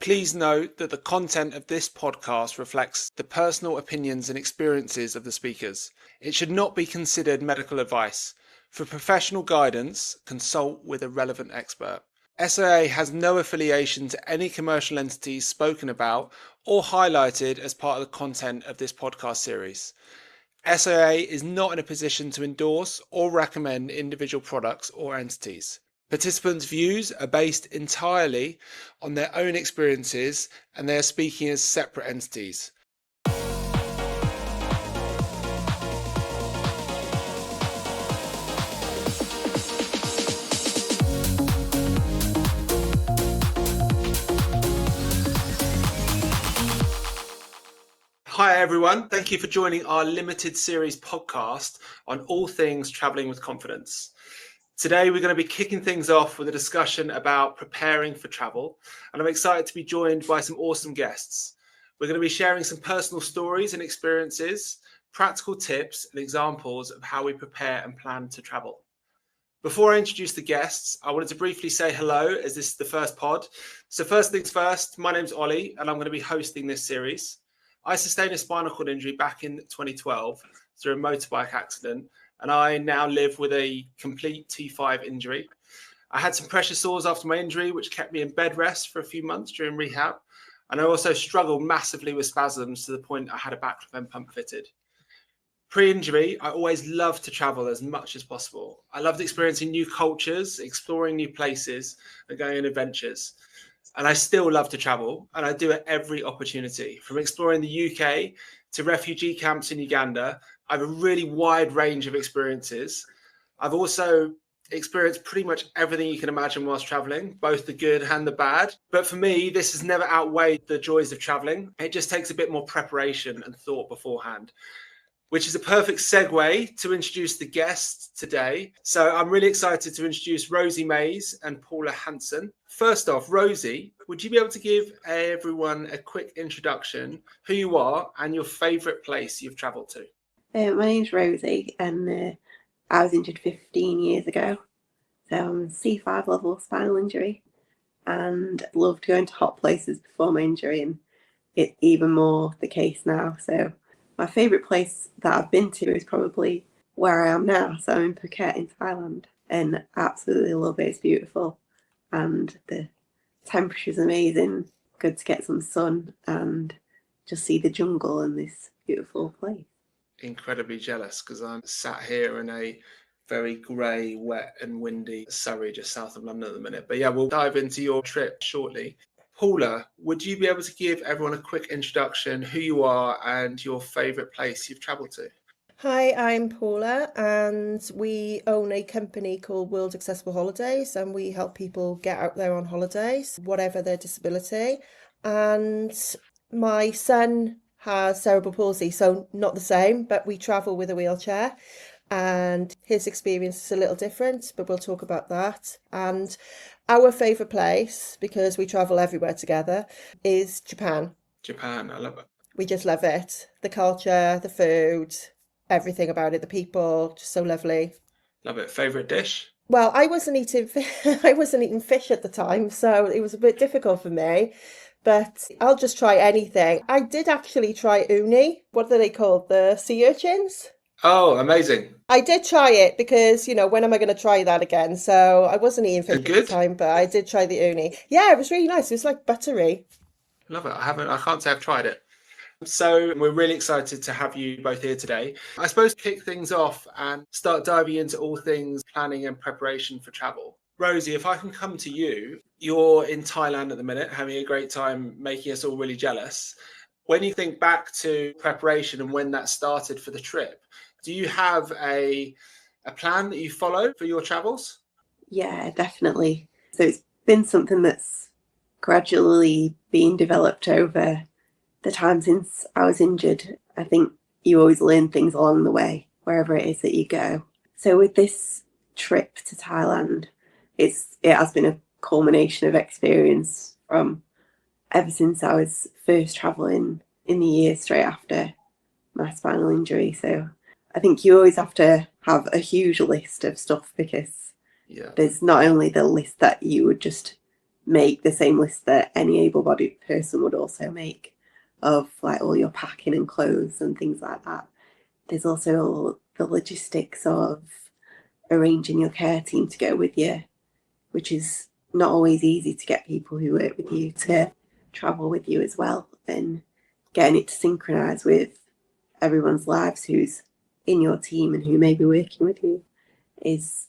Please note that the content of this podcast reflects the personal opinions and experiences of the speakers. It should not be considered medical advice. For professional guidance, consult with a relevant expert. SIA has no affiliation to any commercial entities spoken about or highlighted as part of the content of this podcast series. SIA is not in a position to endorse or recommend individual products or entities. Participants' views are based entirely on their own experiences and they are speaking as separate entities. Hi everyone, thank you for joining our limited series podcast on all things travelling with confidence. Today we're going to be kicking things off with a discussion about preparing for travel, and I'm excited to be joined by some awesome guests. We're going to be sharing some personal stories and experiences, practical tips and examples of how we prepare and plan to travel. Before I introduce the guests, I wanted to briefly say hello as this is the first pod. So first things first, my name's Ollie and I'm going to be hosting this series. I sustained a spinal cord injury back in 2012 through a motorbike accident, and I now live with a complete T5 injury. I had some pressure sores after my injury, which kept me in bed rest for a few months during rehab. And I also struggled massively with spasms to the point I had a baclofen pump fitted. Pre-injury, I always loved to travel as much as possible. I loved experiencing new cultures, exploring new places, and going on adventures. And I still love to travel, and I do it every opportunity. From exploring the UK to refugee camps in Uganda, I have a really wide range of experiences. I've also experienced pretty much everything you can imagine whilst traveling, both the good and the bad. But for me, this has never outweighed the joys of traveling. It just takes a bit more preparation and thought beforehand, which is a perfect segue to introduce the guests today. So I'm really excited to introduce Rosie Mays and Paula Hansen. First off, Rosie, would you be able to give everyone a quick introduction, who you are and your favourite place you've travelled to? My name's Rosie and I was injured 15 years ago. So I'm C5 level spinal injury and loved going to hot places before my injury, and it's even more the case now. So my favourite place that I've been to is probably where I am now. So I'm in Phuket in Thailand and absolutely love it. It's beautiful and the temperature's amazing. Good to get some sun and just see the jungle in this beautiful place. Incredibly jealous because I'm sat here in a very grey, wet and windy Surrey just south of London at the minute. But yeah, we'll dive into your trip shortly. Paula, would you be able to give everyone a quick introduction, who you are and your favourite place you've travelled to? Hi, I'm Paula and we own a company called World Accessible Holidays, and we help people get out there on holidays, whatever their disability. And my son has cerebral palsy, so not the same, but we travel with a wheelchair and his experience is a little different, but we'll talk about that. And our favourite place, because we travel everywhere together, is Japan. Japan, I love it. We just love it. The culture, the food, everything about it, the people, just so lovely. Love it. Favourite dish? Well, I wasn't eating fish at the time, so it was a bit difficult for me. But I'll just try anything. I did actually try uni. What are they called? The sea urchins? Oh, amazing. I did try it because, when am I going to try that again? So I wasn't eating fish at the time, but I did try the uni. Yeah, it was really nice. It was like buttery. Love it. I can't say I've tried it. So we're really excited to have you both here today. I suppose kick things off and start diving into all things planning and preparation for travel. Rosie, if I can come to you, you're in Thailand at the minute, having a great time, making us all really jealous. When you think back to preparation and when that started for the trip, do you have a plan that you follow for your travels? Yeah, definitely. So it's been something that's gradually been developed over the time since I was injured. I think you always learn things along the way, wherever it is that you go. So with this trip to Thailand, it has been a culmination of experience from ever since I was first travelling in the year straight after my spinal injury. So I think you always have to have a huge list of stuff because there's not only the list that you would just make the same list that any able-bodied person would also make of like all your packing and clothes and things like that. There's also the logistics of arranging your care team to go with you, which is not always easy to get people who work with you to travel with you as well, and getting it to synchronise with everyone's lives who's in your team and who may be working with you is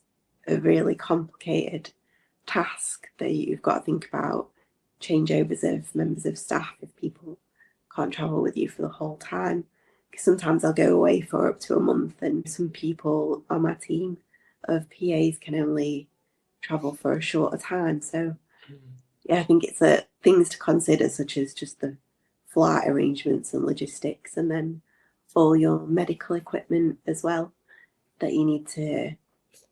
a really complicated task that you've got to think about. Changeovers of members of staff if people can't travel with you for the whole time. Because sometimes I'll go away for up to a month, and some people on my team of PAs can only travel for a shorter time. So yeah, I think it's things to consider, such as just the flight arrangements and logistics, and then all your medical equipment as well that you need to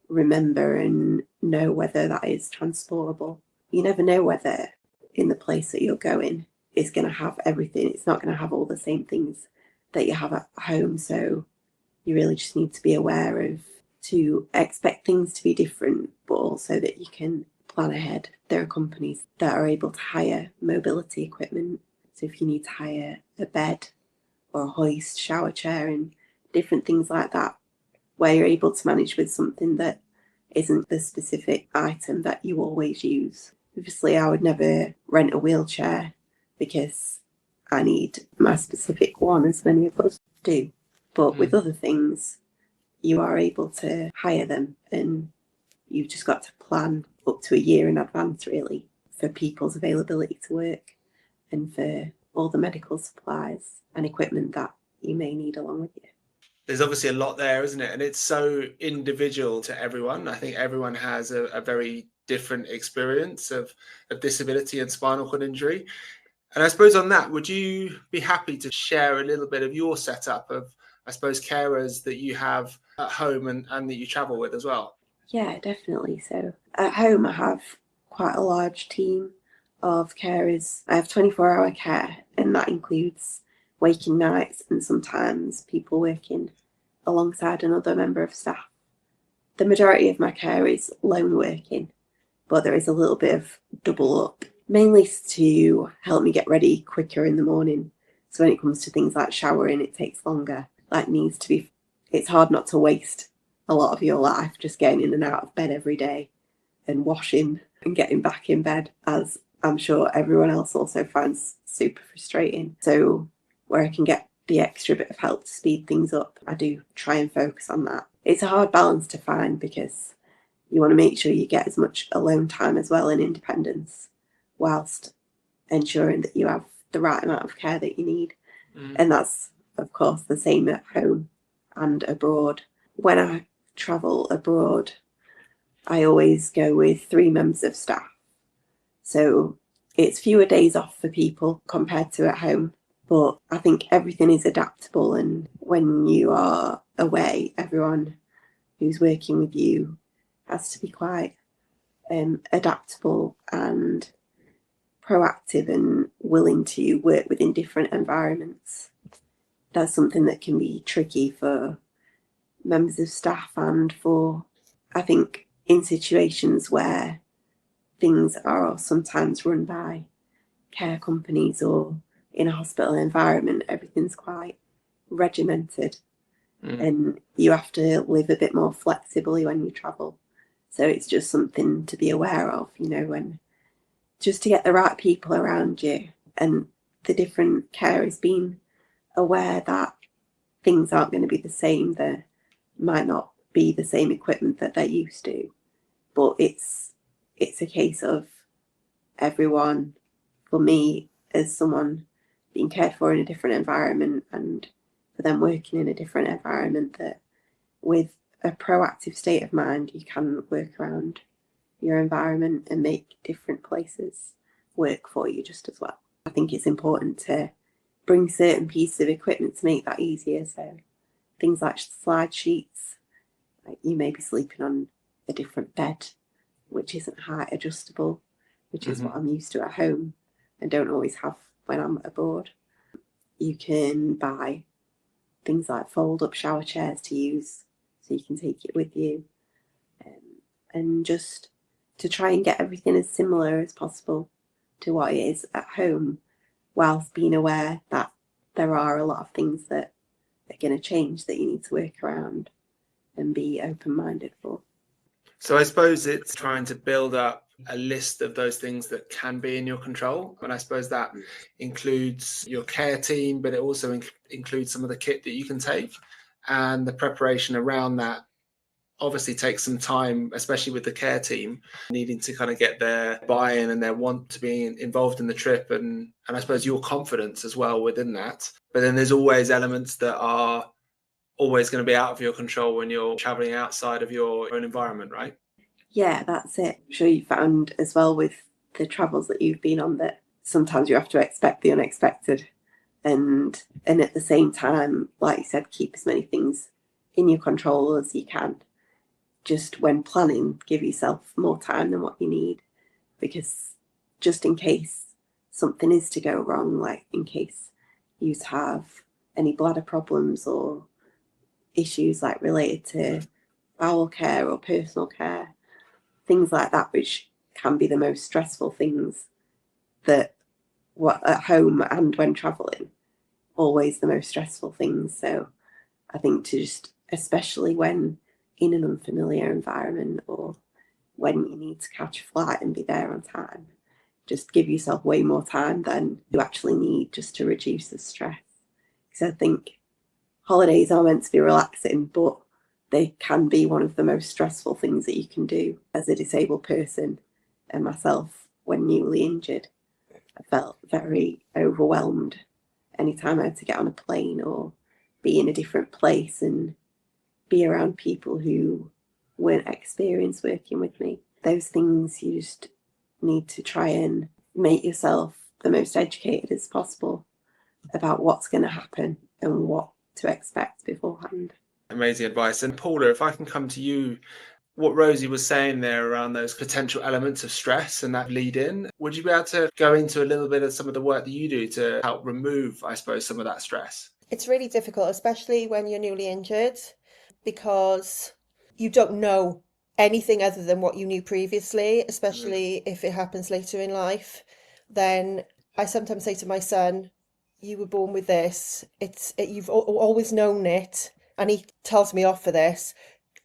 remember and know whether that is transportable. You never know whether in the place that you're going is going to have everything. It's not going to have all the same things that you have at home. So you really just need to be aware to expect things to be different, but also that you can plan ahead. There are companies that are able to hire mobility equipment. So if you need to hire a bed or a hoist, shower chair, and different things like that, where you're able to manage with something that isn't the specific item that you always use. Obviously, I would never rent a wheelchair because I need my specific one, as many of us do. But with other things, you are able to hire them, and you've just got to plan up to a year in advance, really, for people's availability to work and for all the medical supplies and equipment that you may need along with you. There's obviously a lot there, isn't it? And it's so individual to everyone. I think everyone has a very different experience of disability and spinal cord injury. And I suppose on that, would you be happy to share a little bit of your setup of, I suppose, carers that you have at home and that you travel with as well? Yeah, definitely. So at home, I have quite a large team of carers. I have 24-hour care, and that includes waking nights and sometimes people working alongside another member of staff. The majority of my care is lone working, but there is a little bit of double up, mainly to help me get ready quicker in the morning. So when it comes to things like showering, it takes longer. It's hard not to waste a lot of your life just getting in and out of bed every day and washing and getting back in bed, as I'm sure everyone else also finds super frustrating. So where I can get the extra bit of help to speed things up, I do try and focus on that. It's a hard balance to find because you want to make sure you get as much alone time as well and independence, whilst ensuring that you have the right amount of care that you need. And that's, of course, the same at home and abroad. When I travel abroad, I always go with 3 members of staff. So it's fewer days off for people compared to at home. But I think everything is adaptable, and when you are away, everyone who's working with you has to be quite adaptable and proactive and willing to work within different environments. That's something that can be tricky for members of staff, and for, I think, in situations where things are sometimes run by care companies or in a hospital environment, everything's quite regimented and you have to live a bit more flexibly when you travel. So it's just something to be aware of, when just to get the right people around you, and the different carers being aware that things aren't going to be the same. There might not be the same equipment that they're used to, but it's a case of everyone, for me as someone being cared for in a different environment and for them working in a different environment, that with a proactive state of mind you can work around your environment and make different places work for you just as well. I think it's important to bring certain pieces of equipment to make that easier. So things like slide sheets, like you may be sleeping on a different bed which isn't height adjustable, which is what I'm used to at home and don't always have when I'm abroad. You can buy things like fold-up shower chairs to use, so you can take it with you, and just to try and get everything as similar as possible to what it is at home, whilst being aware that there are a lot of things that are going to change that you need to work around and be open-minded for. So I suppose it's trying to build up a list of those things that can be in your control. And I suppose that includes your care team, but it also includes some of the kit that you can take. And the preparation around that obviously takes some time, especially with the care team needing to kind of get their buy-in and their want to be involved in the trip, and I suppose your confidence as well within that. But then there's always elements that are always going to be out of your control when you're traveling outside of your own environment, right? Yeah, that's it. I'm sure you found as well with the travels that you've been on that sometimes you have to expect the unexpected, and at the same time, like you said, keep as many things in your control as you can. Just when planning, give yourself more time than what you need, because just in case something is to go wrong, like in case you have any bladder problems or issues like related to bowel care or personal care, things like that, which can be the most stressful things that at home and when traveling, always the most stressful things. So I think to just, especially when in an unfamiliar environment or when you need to catch a flight and be there on time, just give yourself way more time than you actually need just to reduce the stress. Because I think holidays are meant to be relaxing, but they can be one of the most stressful things that you can do as a disabled person. And myself, when newly injured, I felt very overwhelmed anytime I had to get on a plane or be in a different place and be around people who weren't experienced working with me. Those things you just need to try and make yourself the most educated as possible about what's going to happen and what to expect beforehand. Amazing advice. And Paula, if I can come to you, what Rosie was saying there around those potential elements of stress and that lead in, would you be able to go into a little bit of some of the work that you do to help remove, I suppose, some of that stress? It's really difficult, especially when you're newly injured, because you don't know anything other than what you knew previously, especially if it happens later in life. Then I sometimes say to my son, you were born with this. You've always known it. And he tells me off for this.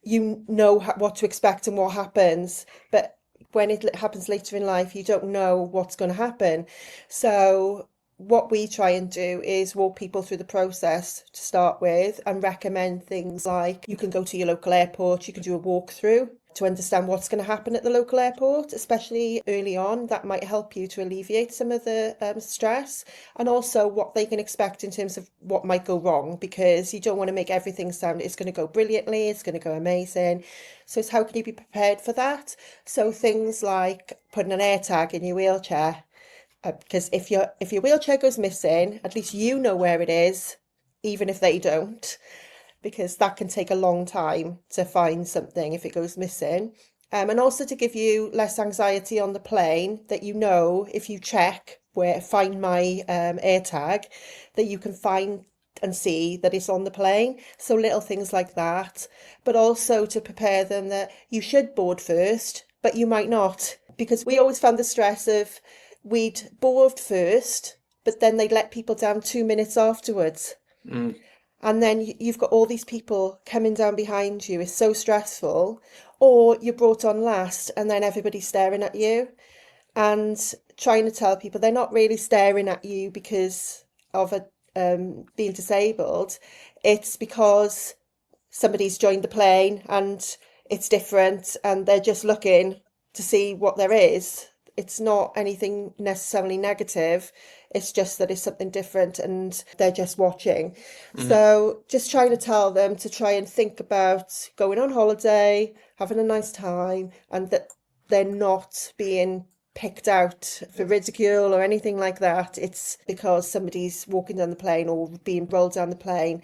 You know what to expect and what happens. But when it happens later in life, you don't know what's going to happen. So what we try and do is walk people through the process to start with and recommend things like you can go to your local airport, you can do a walkthrough to understand what's going to happen at the local airport, especially early on. That might help you to alleviate some of the stress, and also what they can expect in terms of what might go wrong, because you don't want to make everything sound it's going to go brilliantly, it's going to go amazing. So it's how can you be prepared for that? So things like putting an AirTag in your wheelchair, because if your wheelchair goes missing, at least you know where it is, even if they don't, because that can take a long time to find something if it goes missing. And also to give you less anxiety on the plane, that you know if you check where find my AirTag, that you can find and see that it's on the plane. So little things like that, but also to prepare them that you should board first, but you might not, because we always found the stress of we'd board first, but then they'd let people down 2 minutes afterwards. And then you've got all these people coming down behind you. It's so stressful. Or you're brought on last and then everybody's staring at you. And trying to tell people they're not really staring at you because of being disabled. It's because somebody's joined the plane and it's different and they're just looking to see what there is. It's not anything necessarily negative. It's just that it's something different and they're just watching. So just trying to tell them to try and think about going on holiday, having a nice time, and that they're not being picked out for ridicule or anything like that. It's because somebody's walking down the plane or being rolled down the plane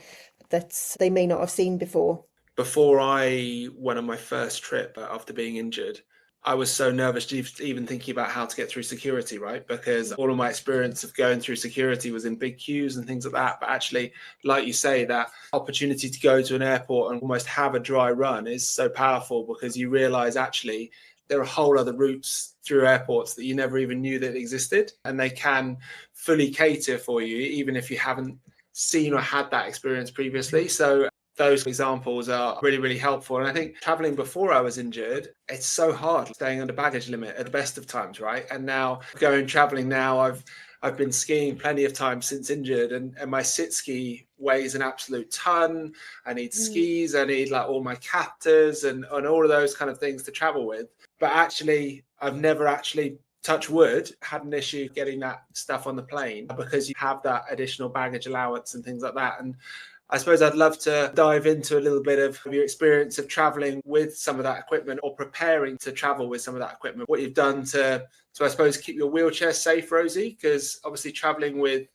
that they may not have seen before. Before I went on my first trip after being injured, I was so nervous even thinking about how to get through security, right? Because all of my experience of going through security was in big queues and things like that. But actually, like you say, that opportunity to go to an airport and almost have a dry run is so powerful, because you realize actually there are whole other routes through airports that you never even knew that existed, and they can fully cater for you even if you haven't seen or had that experience previously. So those examples are really, really helpful. And I think traveling before I was injured, it's so hard staying under baggage limit at the best of times, right? And now going traveling now, I've been skiing plenty of times since injured, and my sit ski weighs an absolute ton. I need skis, I need like all my captors and all of those kind of things to travel with. But actually, I've never actually, touch wood, had an issue getting that stuff on the plane because you have that additional baggage allowance and things like that. And I suppose I'd love to dive into a little bit of your experience of traveling with some of that equipment or preparing to travel with some of that equipment, what you've done to I suppose, keep your wheelchair safe, Rosie, because obviously traveling with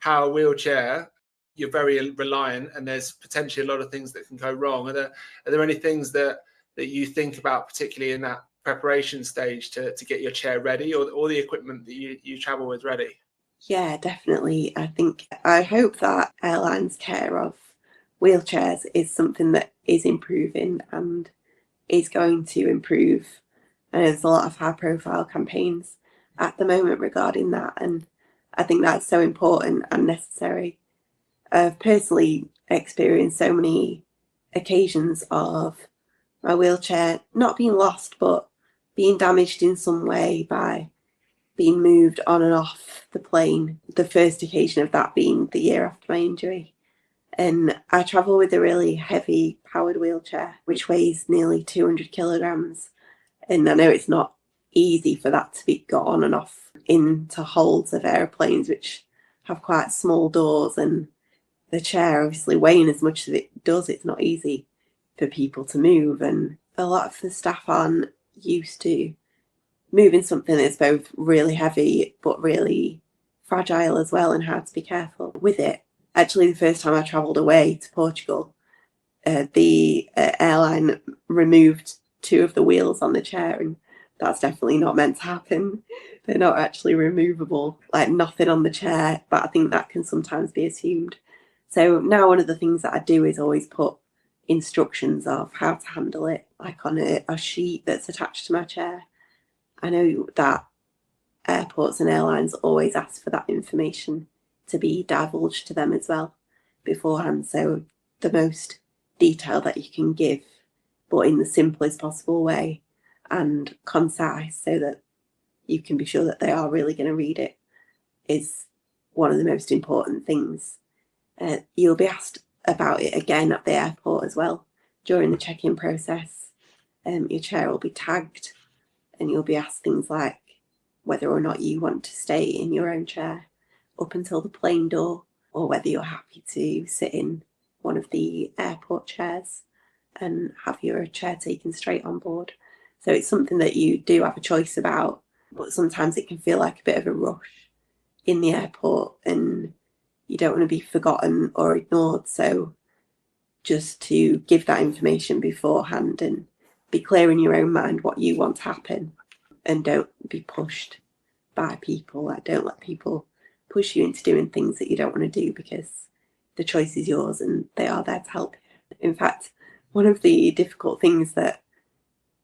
power wheelchair, you're very reliant and there's potentially a lot of things that can go wrong. Are there any things that you think about, particularly in that preparation stage to get your chair ready or the equipment that you travel with ready? Yeah, definitely. I hope that airlines' care of wheelchairs is something that is improving and is going to improve. And there's a lot of high profile campaigns at the moment regarding that. And I think that's so important and necessary. I've personally experienced so many occasions of my wheelchair not being lost, but being damaged in some way by being moved on and off the plane. The first occasion of that being the year after my injury. And I travel with a really heavy powered wheelchair, which weighs nearly 200 kilograms. And I know it's not easy for that to be got on and off into holds of airplanes, which have quite small doors. And the chair, obviously weighing as much as it does, it's not easy for people to move. And a lot of the staff aren't used to moving something that's both really heavy but really fragile as well, and hard to be careful with it. Actually, the first time I travelled away to Portugal, the airline removed 2 of the wheels on the chair, and that's definitely not meant to happen. They're not actually removable, like nothing on the chair, but I think that can sometimes be assumed. So now one of the things that I do is always put instructions of how to handle it, like on a sheet that's attached to my chair. I know that airports and airlines always ask for that information to be divulged to them as well beforehand. So the most detail that you can give, but in the simplest possible way and concise, so that you can be sure that they are really going to read it, is one of the most important things. You'll be asked about it again at the airport as well during the check-in process. Your chair will be tagged, and you'll be asked things like whether or not you want to stay in your own chair up until the plane door, or whether you're happy to sit in one of the airport chairs and have your chair taken straight on board. So it's something that you do have a choice about, but sometimes it can feel like a bit of a rush in the airport and you don't want to be forgotten or ignored. So just to give that information beforehand and be clear in your own mind what you want to happen, and don't be pushed by people. Like, don't let people push you into doing things that you don't want to do, because the choice is yours and they are there to help you. In fact, one of the difficult things that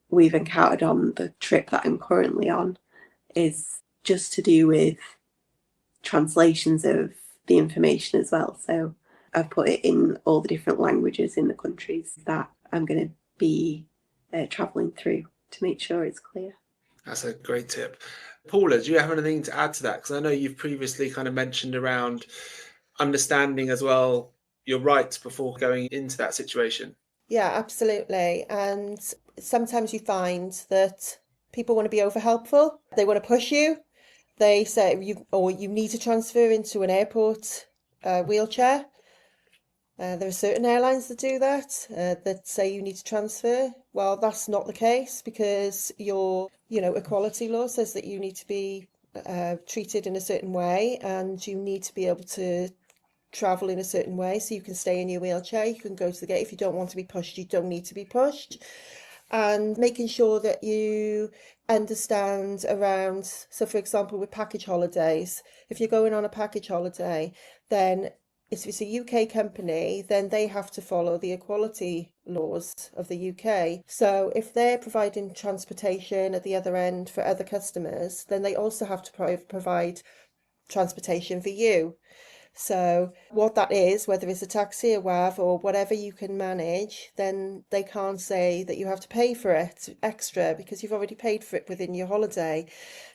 we've encountered on the trip that I'm currently on is just to do with translations of the information as well. So I've put it in all the different languages in the countries that I'm going to be travelling through to make sure it's clear. That's a great tip. Paula, do you have anything to add to that? Because I know you've previously kind of mentioned around understanding as well your rights before going into that situation. Yeah, absolutely. And sometimes you find that people want to be over helpful. They want to push you. They say you need to transfer into an airport wheelchair. There are certain airlines that do that, that say you need to transfer. Well, that's not the case, because your, equality law says that you need to be treated in a certain way, and you need to be able to travel in a certain way. So you can stay in your wheelchair, you can go to the gate. If you don't want to be pushed, you don't need to be pushed. And making sure that you understand around, so for example, with package holidays, if you're going on a package holiday, then if it's a UK company, then they have to follow the equality laws of the UK. So if they're providing transportation at the other end for other customers, then they also have to provide transportation for you. So what that is, whether it's a taxi, a WAV, or whatever you can manage, then they can't say that you have to pay for it extra because you've already paid for it within your holiday.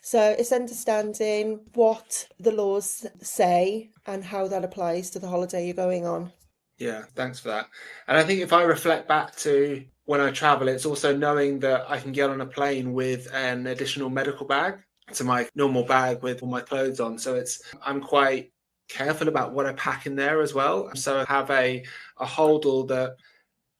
So it's understanding what the laws say and how that applies to the holiday you're going on. Yeah, thanks for that. And I think if I reflect back to when I travel, it's also knowing that I can get on a plane with an additional medical bag to my normal bag with all my clothes on. So I'm quite careful about what I pack in there as well. So I have a holdall that,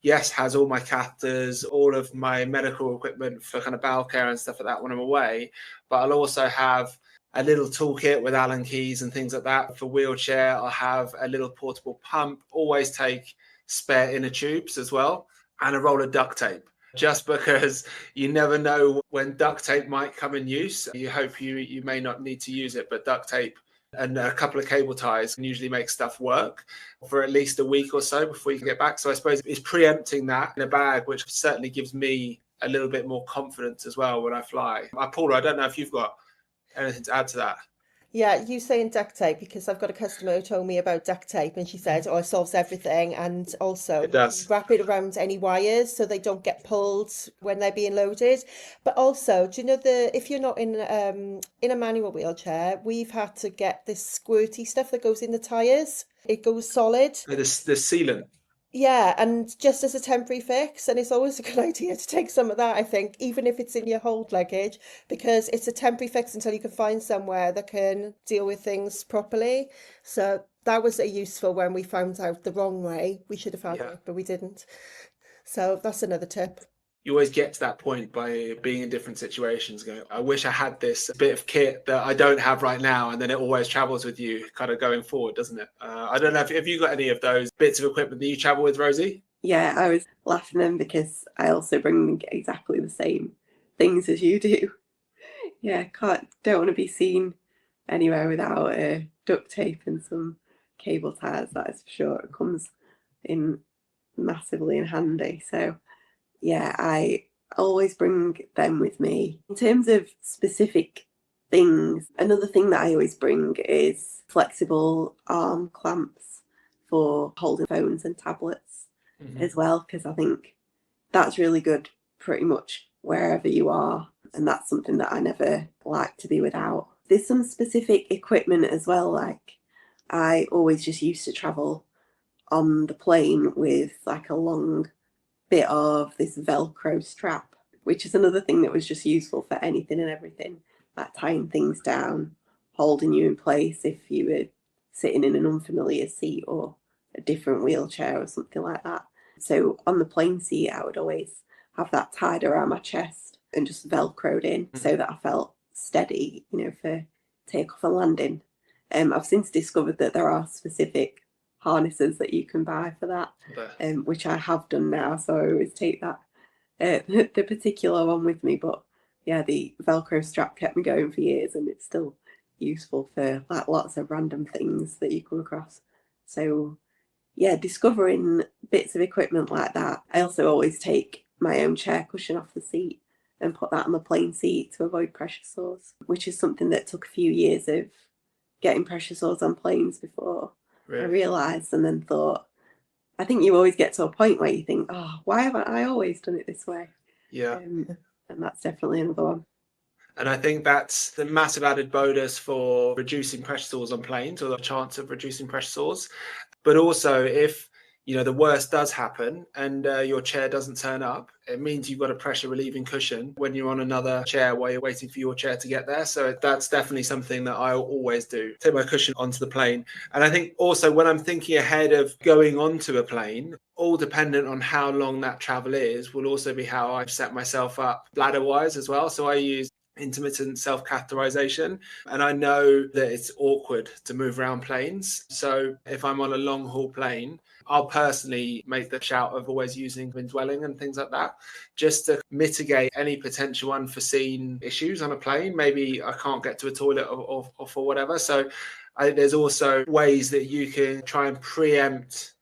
yes, has all my catheters, all of my medical equipment for kind of bowel care and stuff like that when I'm away. But I'll also have a little toolkit with Allen keys and things like that. For wheelchair, I'll have a little portable pump, always take spare inner tubes as well, and a roll of duct tape. Just because you never know when duct tape might come in use. You hope you may not need to use it, but duct tape and a couple of cable ties can usually make stuff work for at least a week or so before you can get back. So I suppose it's preempting that in a bag, which certainly gives me a little bit more confidence as well when I fly. Paula, I don't know if you've got anything to add to that. Yeah, you saying duct tape, because I've got a customer who told me about duct tape and she said, oh, it solves everything. And also It does. wrap it around any wires so they don't get pulled when they're being loaded. But also, do you know if you're not in a manual wheelchair, we've had to get this squirty stuff that goes in the tires. It goes solid. The sealant. Yeah, and just as a temporary fix, and it's always a good idea to take some of that, I think, even if it's in your hold luggage, because it's a temporary fix until you can find somewhere that can deal with things properly. So that was a useful when we found out the wrong way. We should have had it, but we didn't. So that's another tip. You always get to that point by being in different situations going, I wish I had this bit of kit that I don't have right now. And then it always travels with you kind of going forward, doesn't it? I don't know if you got any of those bits of equipment that you travel with, Rosie? Yeah, I was laughing then because I also bring exactly the same things as you do. Yeah, don't want to be seen anywhere without duct tape and some cable ties, that is for sure. It comes in massively in handy. So yeah, I always bring them with me. In terms of specific things, another thing that I always bring is flexible arm clamps for holding phones and tablets as well, because I think that's really good pretty much wherever you are. And that's something that I never like to be without. There's some specific equipment as well, like I always just used to travel on the plane with like a long bit of this Velcro strap, which is another thing that was just useful for anything and everything, like tying things down, holding you in place if you were sitting in an unfamiliar seat or a different wheelchair or something like that. So on the plane seat, I would always have that tied around my chest and just Velcroed in so that I felt steady, for takeoff and landing. I've since discovered that there are specific harnesses that you can buy for that, which I have done now, so I always take that the particular one with me. But yeah, the Velcro strap kept me going for years, and it's still useful for like lots of random things that you come across. So yeah, discovering bits of equipment like that. I also always take my own chair cushion off the seat and put that on the plane seat to avoid pressure sores, which is something that took a few years of getting pressure sores on planes before I realised, and then thought, I think you always get to a point where you think, oh, why haven't I always done it this way? Yeah. And that's definitely another one. And I think that's the massive added bonus for reducing pressure sores on planes, or the chance of reducing pressure sores. But also, if the worst does happen and your chair doesn't turn up, it means you've got a pressure relieving cushion when you're on another chair while you're waiting for your chair to get there. So that's definitely something that I always do, take my cushion onto the plane. And I think also when I'm thinking ahead of going onto a plane, all dependent on how long that travel is, will also be how I've set myself up bladder wise as well. So I use intermittent self-catheterization, and I know that it's awkward to move around planes. So if I'm on a long haul plane, I'll personally make the shout of always using indwelling and things like that, just to mitigate any potential unforeseen issues on a plane. Maybe I can't get to a toilet or for whatever. So I think there's also ways that you can try and preempt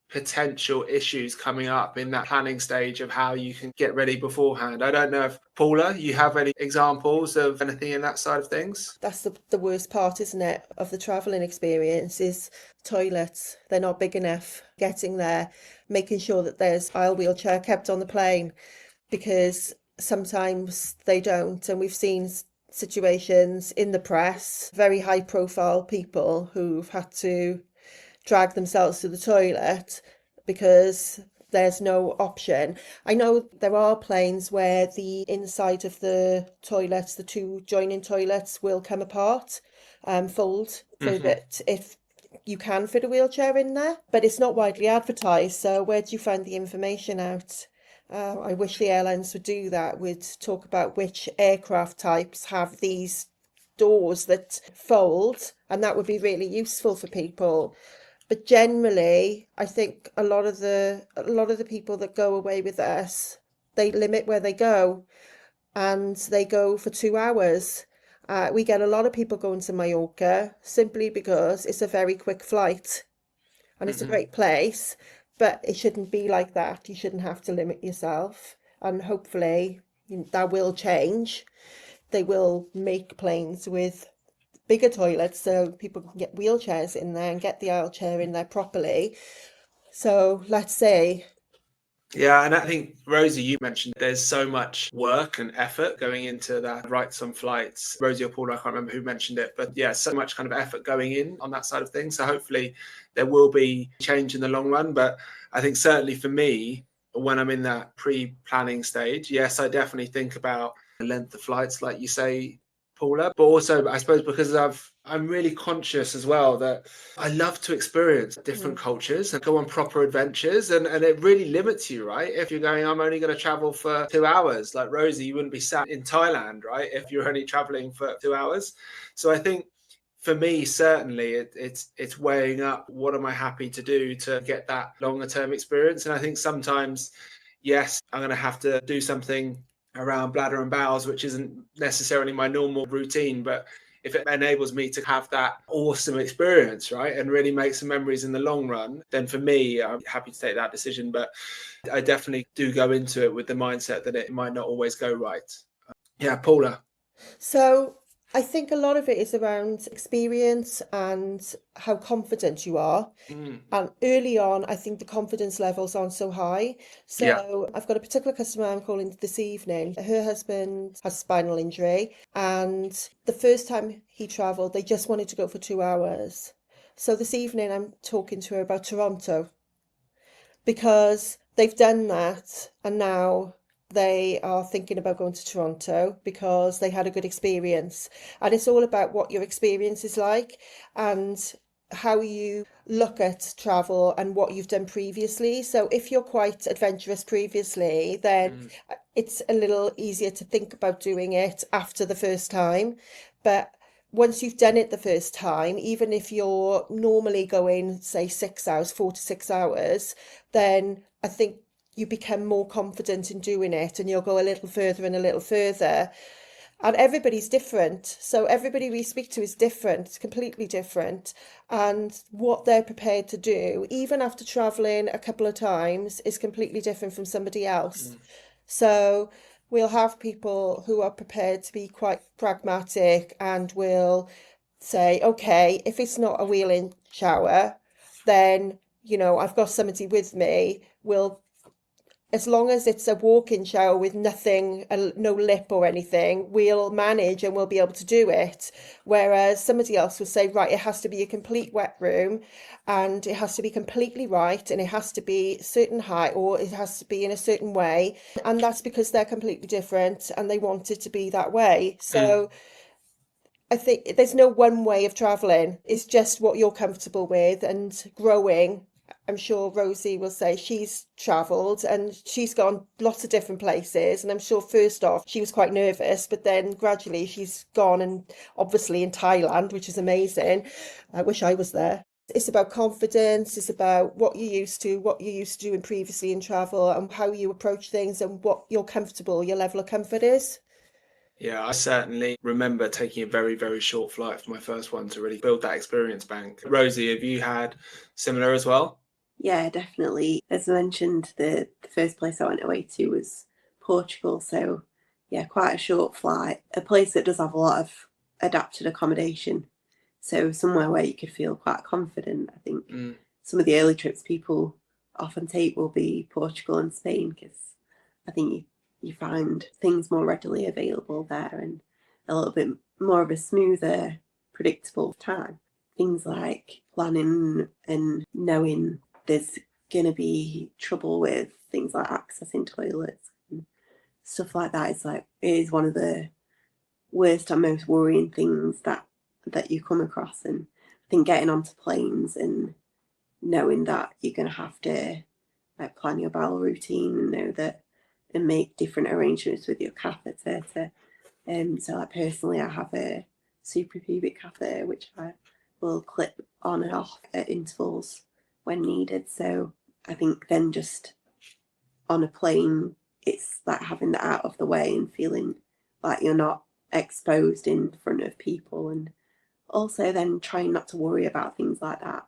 potential issues coming up in that planning stage of how you can get ready beforehand. I don't know if, Paula, you have any examples of anything in that side of things? That's the worst part, isn't it, of the travelling experience, is toilets. They're not big enough. Getting there, making sure that there's aisle wheelchair kept on the plane, because sometimes they don't. And we've seen situations in the press, very high profile people who've had to drag themselves to the toilet because there's no option. I know there are planes where the inside of the toilets, the two joining toilets, will come apart, fold, so that if you can fit a wheelchair in there, but it's not widely advertised. So where do you find the information out? I wish the airlines would do that, would talk about which aircraft types have these doors that fold, and that would be really useful for people. But generally, I think a lot of the people that go away with us, they limit where they go, and they go for 2 hours. We get a lot of people going to Mallorca simply because it's a very quick flight, and it's a great place, but it shouldn't be like that. You shouldn't have to limit yourself, and hopefully that will change. They will make planes with bigger toilets so people can get wheelchairs in there and get the aisle chair in there properly. So let's say. Yeah, and I think, Rosie, you mentioned there's so much work and effort going into that rights on flights. Rosie or Paula, I can't remember who mentioned it, but yeah, so much kind of effort going in on that side of things. So hopefully there will be change in the long run. But I think certainly for me, when I'm in that pre-planning stage, yes, I definitely think about the length of flights, like you say, Paula, but also I suppose because I'm really conscious as well that I love to experience different cultures and go on proper adventures, and it really limits you, right? If you're going, I'm only going to travel for 2 hours, like Rosie, you wouldn't be sat in Thailand, right, if you're only traveling for 2 hours. So I think for me, certainly it's weighing up what am I happy to do to get that longer term experience. And I think sometimes, yes, I'm going to have to do something around bladder and bowels, which isn't necessarily my normal routine, but if it enables me to have that awesome experience, right, and really make some memories in the long run, then for me, I'm happy to take that decision. But I definitely do go into it with the mindset that it might not always go right. Yeah, Paula. So I think a lot of it is around experience and how confident you are. And early on, I think the confidence levels aren't so high. So I've got a particular customer I'm calling this evening. Her husband has spinal injury, and the first time he travelled, they just wanted to go for 2 hours. So this evening, I'm talking to her about Toronto, because they've done that, and now they are thinking about going to Toronto because they had a good experience. And it's all about what your experience is like and how you look at travel and what you've done previously. So if you're quite adventurous previously, then it's a little easier to think about doing it after the first time. But once you've done it the first time, even if you're normally going, say, 6 hours, 4 to 6 hours, then I think you become more confident in doing it, and you'll go a little further and a little further. And everybody's different. So everybody we speak to is different, completely different. And what they're prepared to do, even after traveling a couple of times, is completely different from somebody else. So we'll have people who are prepared to be quite pragmatic and will say, okay, if it's not a wheel-in shower, then, I've got somebody with me. As long as it's a walk-in shower with nothing, no lip or anything, we'll manage and we'll be able to do it. Whereas somebody else will say, right, it has to be a complete wet room, and it has to be completely right, and it has to be a certain height, or it has to be in a certain way. And that's because they're completely different and they want it to be that way. So I think there's no one way of traveling. It's just what you're comfortable with and growing. I'm sure Rosie will say she's travelled and she's gone lots of different places, and I'm sure first off she was quite nervous, but then gradually she's gone, and obviously in Thailand, which is amazing. I wish I was there. It's about confidence, it's about what you're used to doing previously in travel, and how you approach things and what your level of comfort is. Yeah, I certainly remember taking a very, very short flight for my first one to really build that experience bank. Rosie, have you had similar as well? Yeah, definitely. As I mentioned, the first place I went away to was Portugal. So, yeah, quite a short flight. A place that does have a lot of adapted accommodation. So, somewhere where you could feel quite confident. I think some of the early trips people often take will be Portugal and Spain, because I think you find things more readily available there and a little bit more of a smoother, predictable time. Things like planning and knowing there's going to be trouble with things like accessing toilets and stuff like that. It's like, it is one of the worst and most worrying things that you come across. And I think getting onto planes and knowing that you're going to have to like plan your bowel routine and know that and make different arrangements with your catheter so like personally I have a suprapubic catheter which I will clip on and off at intervals when needed. So I think then just on a plane it's like having that out of the way and feeling like you're not exposed in front of people, and also then trying not to worry about things like that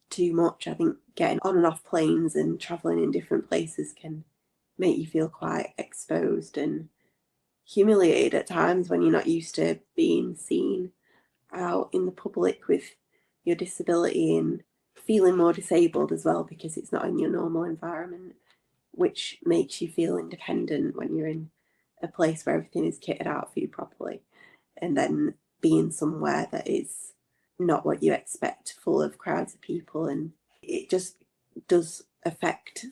too much. I think getting on and off planes and traveling in different places can make you feel quite exposed and humiliated at times when you're not used to being seen out in the public with your disability, and feeling more disabled as well because it's not in your normal environment, which makes you feel independent when you're in a place where everything is kitted out for you properly, and then being somewhere that is not what you expect, full of crowds of people, and it just does affect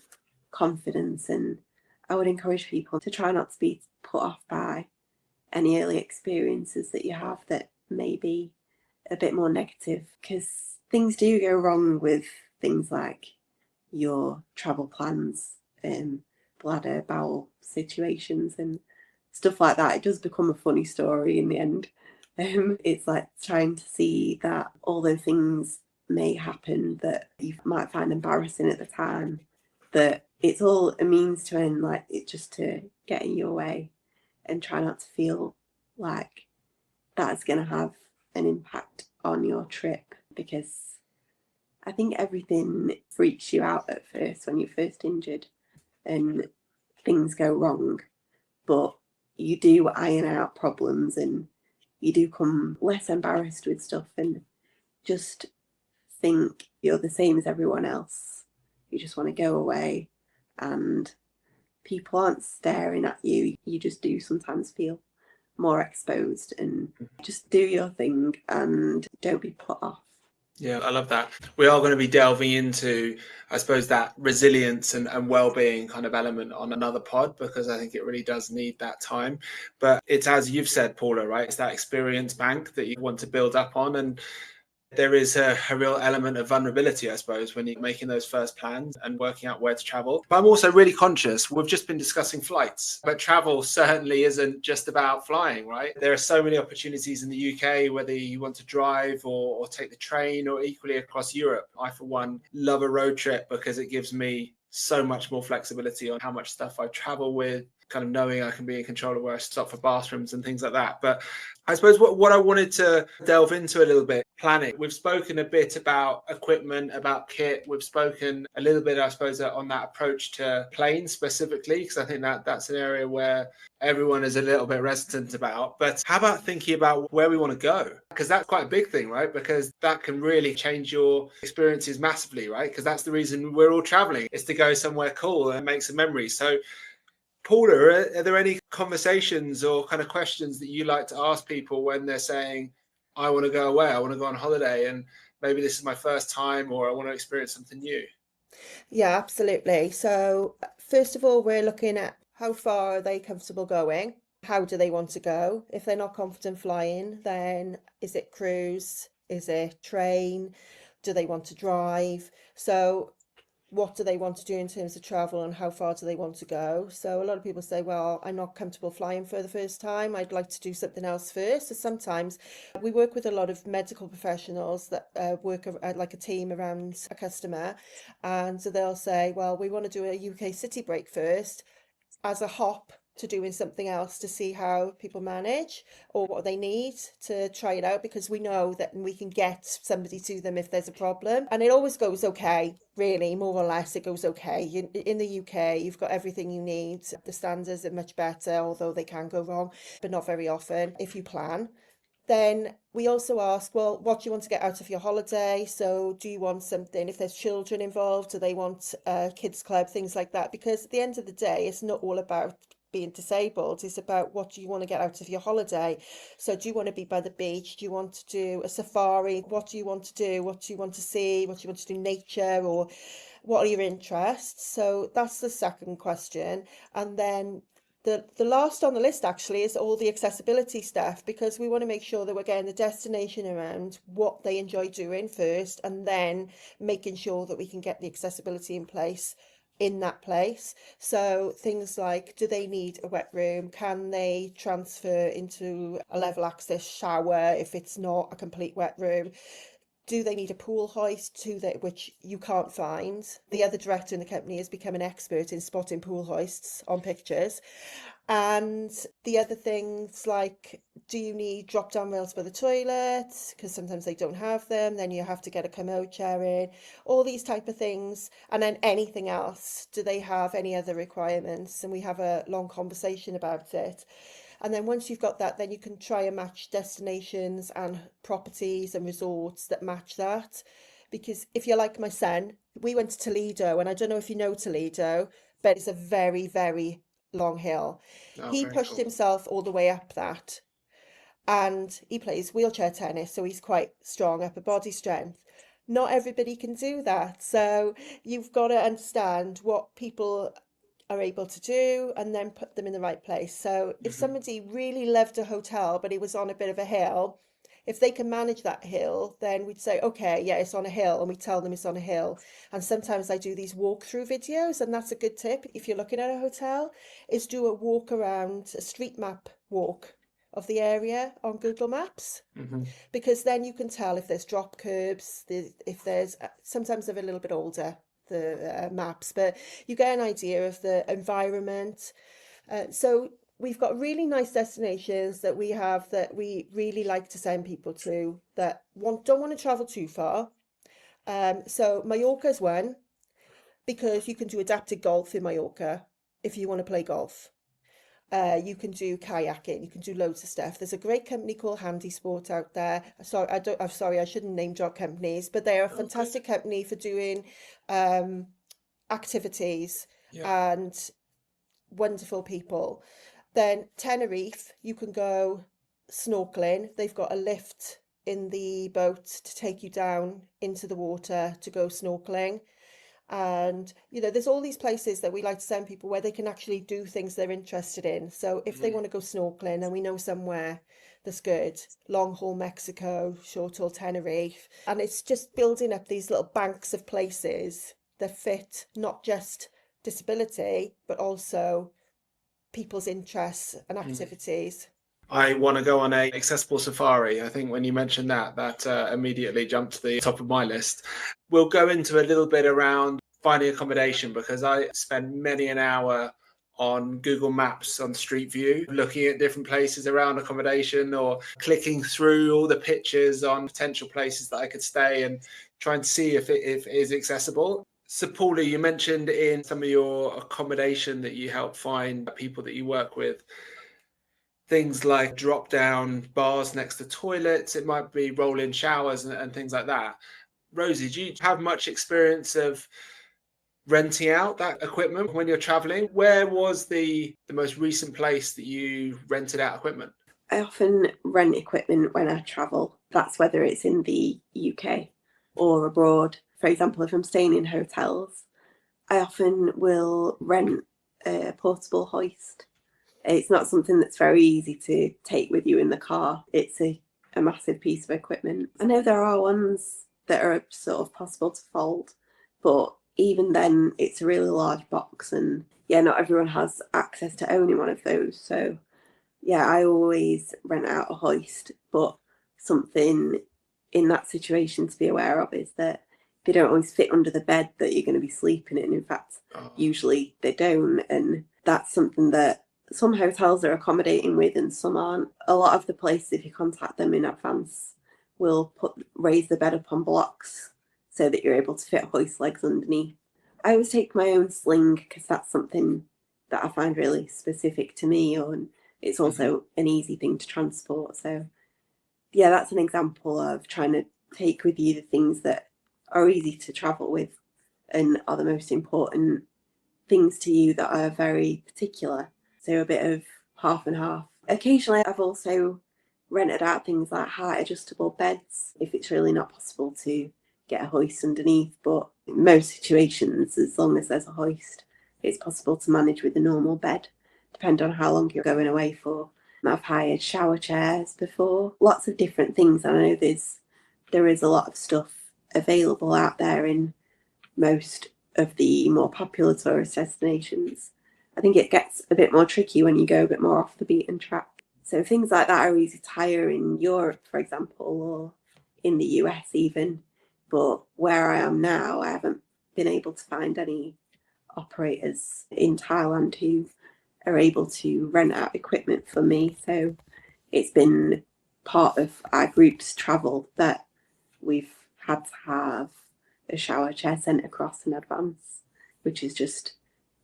confidence. And I would encourage people to try not to be put off by any early experiences that you have that may be a bit more negative, because things do go wrong with things like your travel plans, bladder, bowel situations and stuff like that. It does become a funny story in the end. It's like trying to see that although things may happen that you might find embarrassing at the time, that it's all a means to end, like it's just to get in your way, and try not to feel like that's going to have an impact on your trip, because I think everything freaks you out at first when you're first injured and things go wrong, but you do iron out problems and you do come less embarrassed with stuff, and just think you're the same as everyone else. You just want to go away and people aren't staring at you. You just do sometimes feel more exposed, and just do your thing and don't be put off. Yeah, I love that. We are going to be delving into, I suppose, that resilience and well-being kind of element on another pod, because I think it really does need that time. But it's, as you've said, Paula, right? It's that experience bank that you want to build up on. And there is a real element of vulnerability, I suppose, when you're making those first plans and working out where to travel. But I'm also really conscious, we've just been discussing flights, but travel certainly isn't just about flying, right? There are so many opportunities in the UK, whether you want to drive or take the train, or equally across Europe. I, for one, love a road trip because it gives me so much more flexibility on how much stuff I travel with, kind of knowing I can be in control of where I stop for bathrooms and things like that. But I suppose what I wanted to delve into a little bit, planning. We've spoken a bit about equipment, about kit. We've spoken a little bit, I suppose, on that approach to planes specifically, because I think that's an area where everyone is a little bit reticent about. But how about thinking about where we want to go? Because that's quite a big thing, right? Because that can really change your experiences massively, right? Because that's the reason we're all traveling, is to go somewhere cool and make some memories. So Paula, are there any conversations or kind of questions that you like to ask people when they're saying, I want to go away, I want to go on holiday, and maybe this is my first time, or I want to experience something new? Yeah, absolutely. So first of all, we're looking at how far are they comfortable going? How do they want to go? If they're not confident flying, then is it cruise? Is it train? Do they want to drive? So what do they want to do in terms of travel, and how far do they want to go? So a lot of people say, well, I'm not comfortable flying for the first time, I'd like to do something else first. So sometimes we work with a lot of medical professionals that work like a team around a customer, and so they'll say, well, we want to do a UK city break first as a hop to doing something else to see how people manage or what they need to try it out, because we know that we can get somebody to them if there's a problem. And it always goes okay, really, more or less it goes okay. In the UK, you've got everything you need. The standards are much better, although they can go wrong, but not very often if you plan. Then we also ask, well, what do you want to get out of your holiday? So do you want something, if there's children involved, do they want a kids club, things like that? Because at the end of the day, it's not all about being disabled. It's about what do you want to get out of your holiday. So do you want to be by the beach? Do you want to do a safari? What do you want to do? What do you want to see? What do you want to do, nature, or what are your interests? So that's the second question. And then the last on the list actually is all the accessibility stuff, because we want to make sure that we're getting the destination around what they enjoy doing first, and then making sure that we can get the accessibility in place in that place. So things like, do they need a wet room? Can they transfer into a level access shower if it's not a complete wet room? Do they need a pool hoist which you can't find? The other director in the company has become an expert in spotting pool hoists on pictures. And the other things like, do you need drop down rails for the toilet? Because sometimes they don't have them. Then you have to get a commode chair in, all these type of things. And then anything else, do they have any other requirements? And we have a long conversation about it. And then once you've got that, then you can try and match destinations and properties and resorts that match that. Because if you're like my son, we went to Toledo, and I don't know if you know Toledo, but it's a very, very long hill. He pushed himself all the way up that, and he plays wheelchair tennis, so he's quite strong, upper body strength. Not everybody can do that. So you've got to understand what people are able to do and then put them in the right place. So if somebody really loved a hotel but it was on a bit of a hill, if they can manage that hill, then we'd say, okay, yeah, it's on a hill, and we tell them it's on a hill. And sometimes I do these walkthrough videos, and that's a good tip if you're looking at a hotel, is do a walk around, a street map walk of the area on Google Maps, because then you can tell if there's drop curbs, if there's, sometimes they're a little bit older, the maps, but you get an idea of the environment. So we've got really nice destinations that we have that we really like to send people to that don't want to travel too far. So Mallorca's one, because you can do adapted golf in Mallorca if you want to play golf. You can do kayaking, you can do loads of stuff. There's a great company called Handy Sport out there. I'm sorry, I shouldn't name drop companies, but they're a fantastic company for doing activities and wonderful people. Then Tenerife, you can go snorkeling. They've got a lift in the boat to take you down into the water to go snorkeling. And there's all these places that we like to send people where they can actually do things they're interested in. So if they want to go snorkeling, and we know somewhere that's good, long haul Mexico, short haul Tenerife, and it's just building up these little banks of places that fit not just disability but also people's interests and activities. I want to go on a accessible safari. I think when you mentioned that immediately jumped to the top of my list. We'll go into a little bit around finding accommodation, because I spend many an hour on Google Maps on Street View, looking at different places around accommodation, or clicking through all the pictures on potential places that I could stay and trying to see if it is accessible. So Paula, you mentioned in some of your accommodation that you help find people that you work with things like drop down bars next to toilets. It might be roll-in showers and things like that. Rosie, do you have much experience of renting out that equipment when you're traveling? Where was the most recent place that you rented out equipment? I often rent equipment when I travel. That's whether it's in the UK or abroad. For example, if I'm staying in hotels, I often will rent a portable hoist. It's not something that's very easy to take with you in the car. It's a massive piece of equipment. I know there are ones that are sort of possible to fold, but even then it's a really large box, and not everyone has access to owning one of those. So I always rent out a hoist, but something in that situation to be aware of is that they don't always fit under the bed that you're going to be sleeping in. In fact, usually they don't, and that's something that some hotels are accommodating with and some aren't. A lot of the places, if you contact them in advance, will raise the bed up on blocks so that you're able to fit hoist legs underneath. I always take my own sling because that's something that I find really specific to me, and it's also an easy thing to transport. So yeah, that's an example of trying to take with you the things that are easy to travel with and are the most important things to you that are very particular. So a bit of half and half. Occasionally I've also rented out things like height adjustable beds if it's really not possible to get a hoist underneath, but in most situations, as long as there's a hoist, it's possible to manage with a normal bed, depending on how long you're going away for. I've hired shower chairs before, lots of different things. I know there is a lot of stuff available out there in most of the more popular tourist destinations. I think it gets a bit more tricky when you go a bit more off the beaten track. So things like that are easy to hire in Europe, for example, or in the US even. But where I am now, I haven't been able to find any operators in Thailand who are able to rent out equipment for me. So it's been part of our group's travel that we've had to have a shower chair sent across in advance, which has just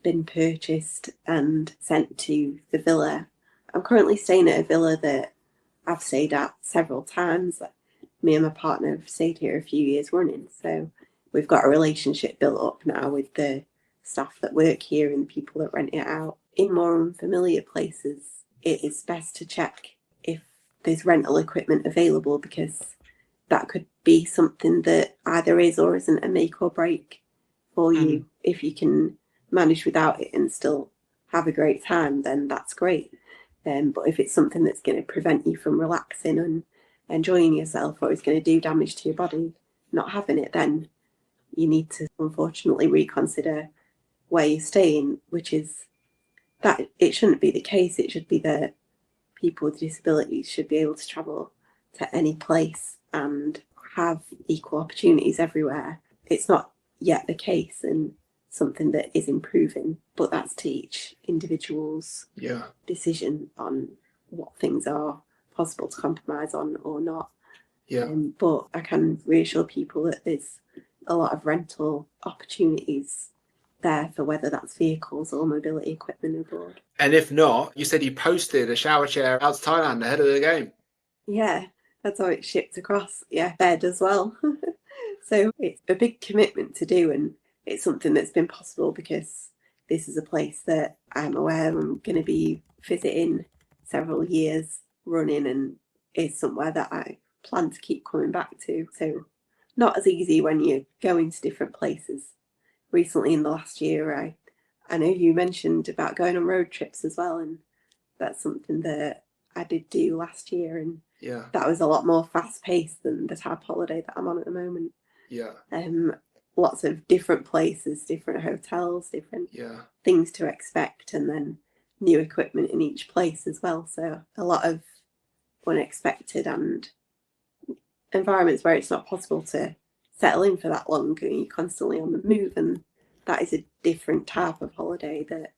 been purchased and sent to the villa. I'm currently staying at a villa that I've stayed at several times. Me and my partner have stayed here a few years running, so we've got a relationship built up now with the staff that work here and the people that rent it out. In more unfamiliar places, it is best to check if there's rental equipment available, because that could be something that either is or isn't a make or break for you. If you can manage without it and still have a great time, then that's great. But if it's something that's going to prevent you from relaxing and enjoying yourself, or is going to do damage to your body, not having it, then you need to unfortunately reconsider where you're staying, which is that it shouldn't be the case. It should be that people with disabilities should be able to travel to any place and have equal opportunities everywhere. It's not yet the case, and something that is improving, but that's to each individual's decision on what things are possible to compromise on or not. But I can reassure people that there's a lot of rental opportunities there for whether that's vehicles or mobility equipment aboard. And if not, you said you posted a shower chair out to Thailand ahead of the game. Yeah, that's how it's shipped across. Yeah, bed as well. So it's a big commitment to do, and it's something that's been possible because this is a place that I'm aware I'm going to be visiting several years running, and it's somewhere that I plan to keep coming back to. So not as easy when you're going to different places. Recently in the last year, I know you mentioned about going on road trips as well, and that's something that I did do last year, and that was a lot more fast-paced than the type of holiday that I'm on at the moment. Lots of different places, different hotels, different things to expect, and then new equipment in each place as well. So a lot of unexpected and environments where it's not possible to settle in for that long, and you're constantly on the move, and that is a different type of holiday that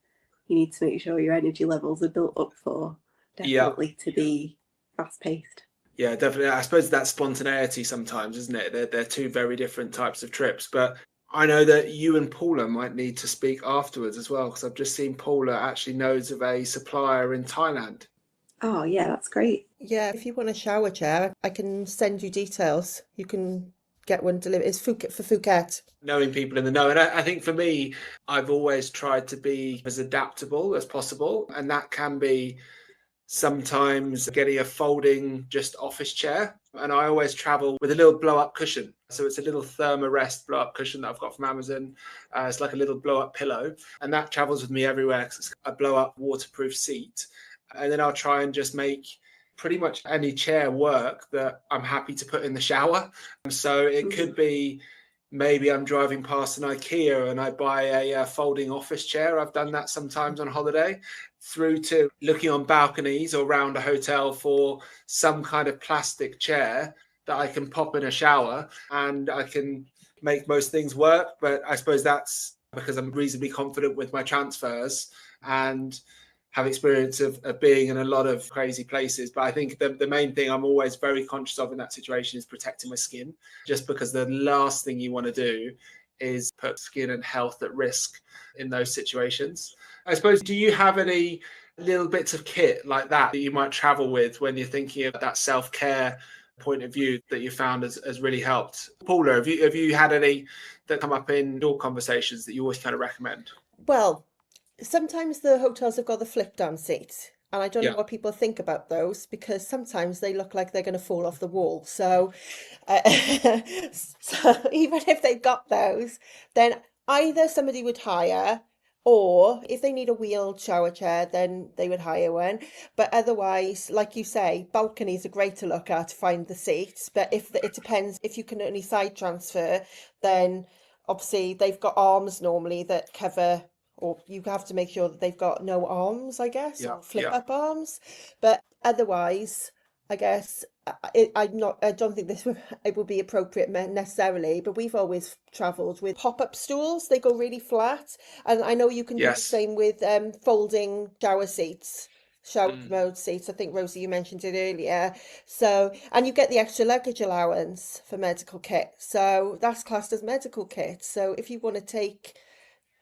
you need to make sure your energy levels are built up for, definitely to be fast-paced. Yeah, definitely. I suppose that's spontaneity sometimes, isn't it? They're two very different types of trips. But I know that you and Paula might need to speak afterwards as well, because I've just seen Paula actually knows of a supplier in Thailand. Oh, yeah, that's great. Yeah, if you want a shower chair, I can send you details. You can get one delivered. It's for Phuket. Knowing people in the know. And I think for me, I've always tried to be as adaptable as possible. And that can be sometimes getting a folding just office chair, and I always travel with a little blow-up cushion. So it's a little Thermarest blow-up cushion that I've got from Amazon. It's like a little blow-up pillow, and that travels with me everywhere because it's a blow-up waterproof seat. And then I'll try and just make pretty much any chair work that I'm happy to put in the shower. So it could be maybe I'm driving past an IKEA and I buy a folding office chair. I've done that sometimes on holiday, through to looking on balconies or around a hotel for some kind of plastic chair that I can pop in a shower, and I can make most things work. But I suppose that's because I'm reasonably confident with my transfers and have experience of being in a lot of crazy places. But I think the main thing I'm always very conscious of in that situation is protecting my skin, just because the last thing you want to do is put skin and health at risk in those situations. I suppose, do you have any little bits of kit like that you might travel with when you're thinking of that self-care point of view that you found has really helped? Paula, have you had any that come up in your conversations that you always kind of recommend? Well, sometimes the hotels have got the flip down seats, and I don't know what people think about those, because sometimes they look like they're going to fall off the wall. So, so even if they've got those, then either somebody would hire, or if they need a wheeled shower chair, then they would hire one. But otherwise, like you say, balconies are great to look at to find the seats. But it depends, if you can only side transfer, then obviously they've got arms normally that cover, or you have to make sure that they've got no arms, I guess, or flip up arms. But otherwise, I guess I don't think it would be appropriate necessarily, but we've always travelled with pop-up stools. They go really flat, and I know you can do the same with folding shower seats. Shower commode seats. I think, Rosie, you mentioned it earlier. So, and you get the extra luggage allowance for medical kit. So that's classed as medical kit. So if you want to take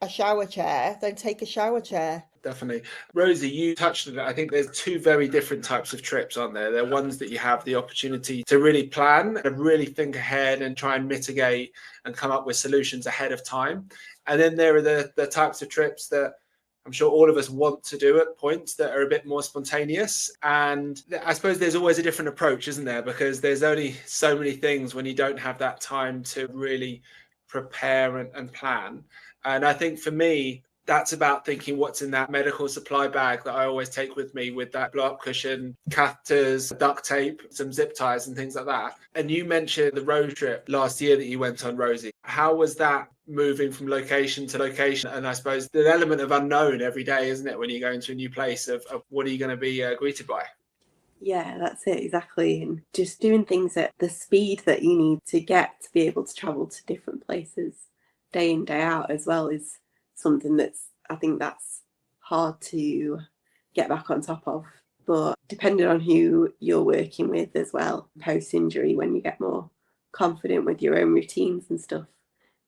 a shower chair, then take a shower chair. Definitely. Rosie, you touched on it. I think there's two very different types of trips, aren't there? There are ones that you have the opportunity to really plan and really think ahead and try and mitigate and come up with solutions ahead of time. And then there are the types of trips that I'm sure all of us want to do at points that are a bit more spontaneous. And I suppose there's always a different approach, isn't there? Because there's only so many things when you don't have that time to really prepare and plan. And I think for me, that's about thinking what's in that medical supply bag that I always take with me, with that blow-up cushion, catheters, duct tape, some zip ties and things like that. And you mentioned the road trip last year that you went on, Rosie. How was that, moving from location to location? And I suppose the element of unknown every day, isn't it, when you go into a new place of what are you going to be greeted by? Yeah, that's it, exactly. And just doing things at the speed that you need to get to be able to travel to different places day in, day out as well is something I think that's hard to get back on top of. But depending on who you're working with as well, post-injury, when you get more confident with your own routines and stuff,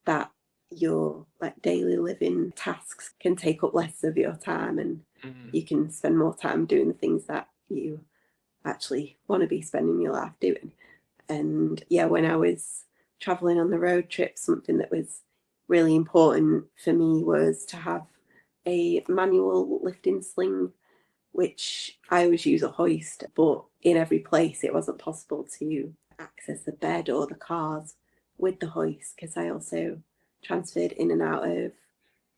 that your daily living tasks can take up less of your time, and you can spend more time doing the things that you actually want to be spending your life doing. And yeah, when I was traveling on the road trip, something that was really important for me was to have a manual lifting sling, which I always use a hoist, but in every place it wasn't possible to access the bed or the cars with the hoist, because I also transferred in and out of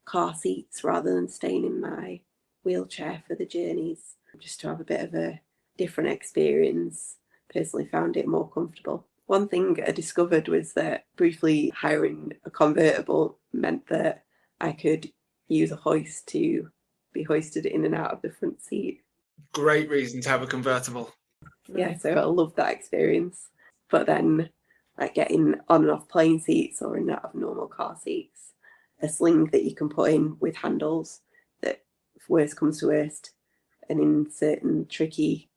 car seats rather than staying in my wheelchair for the journeys, just to have a bit of a different experience. Personally found it more comfortable. One thing I discovered was that briefly hiring a convertible meant that I could use a hoist to be hoisted in and out of the front seat. Great reason to have a convertible. Yeah, so I love that experience. But then getting on and off plane seats or in and out of normal car seats, a sling that you can put in with handles that, if worst comes to worst, and in certain tricky,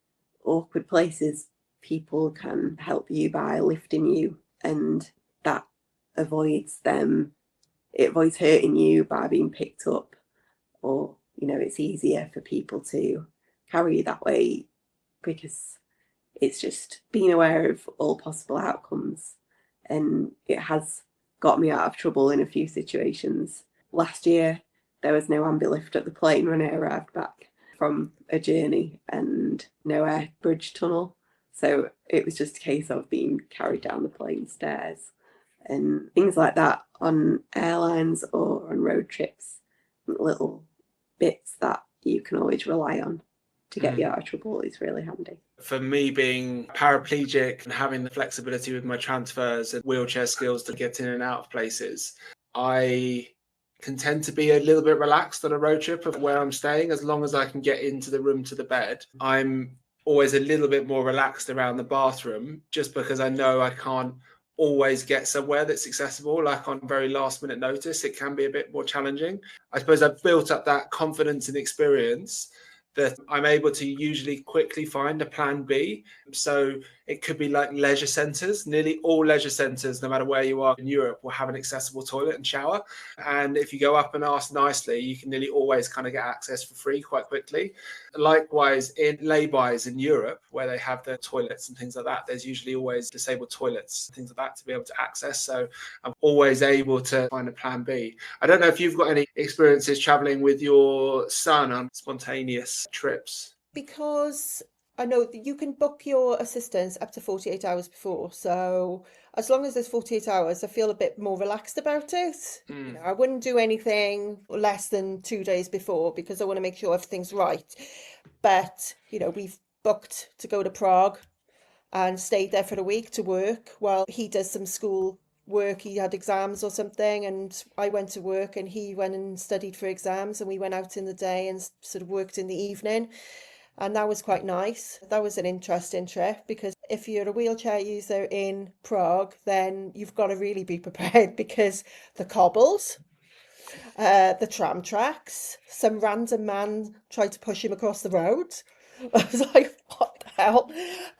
awkward places, people can help you by lifting you, and that avoids hurting you by being picked up, or it's easier for people to carry you that way, because it's just being aware of all possible outcomes. And it has got me out of trouble in a few situations. Last year there was no ambilift at the plane when I arrived back from a journey, and no air bridge tunnel. So it was just a case of being carried down the plane stairs and things like that on airlines or on road trips. Little bits that you can always rely on to get you out of trouble is really handy. For me, being paraplegic and having the flexibility with my transfers and wheelchair skills to get in and out of places, I can tend to be a little bit relaxed on a road trip of where I'm staying, as long as I can get into the room to the bed. I'm always a little bit more relaxed around the bathroom, just because I know I can't always get somewhere that's accessible, like on very last minute notice. It can be a bit more challenging. I suppose I've built up that confidence and experience that I'm able to usually quickly find a plan B. So it could be like leisure centres. Nearly all leisure centres, no matter where you are in Europe, will have an accessible toilet and shower. And if you go up and ask nicely, you can nearly always kind of get access for free quite quickly. Likewise, in lay-bys in Europe, where they have the toilets and things like that, there's usually always disabled toilets, things like that, to be able to access. So I'm always able to find a plan B. I don't know if you've got any experiences traveling with your son on spontaneous trips. Because I know that you can book your assistance up to 48 hours before. So as long as there's 48 hours, I feel a bit more relaxed about it. You know, I wouldn't do anything less than 2 days before because I want to make sure everything's right. But, you know, we've booked to go to Prague and stayed there for a week to work while he does some school work. He had exams or something, and I went to work and he went and studied for exams, and we went out in the day and sort of worked in the evening. And that was quite nice. That was an interesting trip because if you're a wheelchair user in Prague, then you've got to really be prepared because the cobbles, the tram tracks, some random man tried to push him across the road. I was like, what the hell?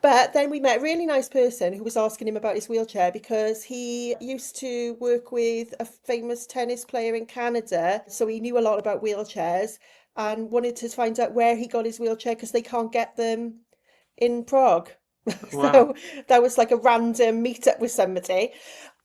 But then we met a really nice person who was asking him about his wheelchair because he used to work with a famous tennis player in Canada. So he knew a lot about wheelchairs and wanted to find out where he got his wheelchair because they can't get them in Prague. Wow. So that was like a random meetup with somebody.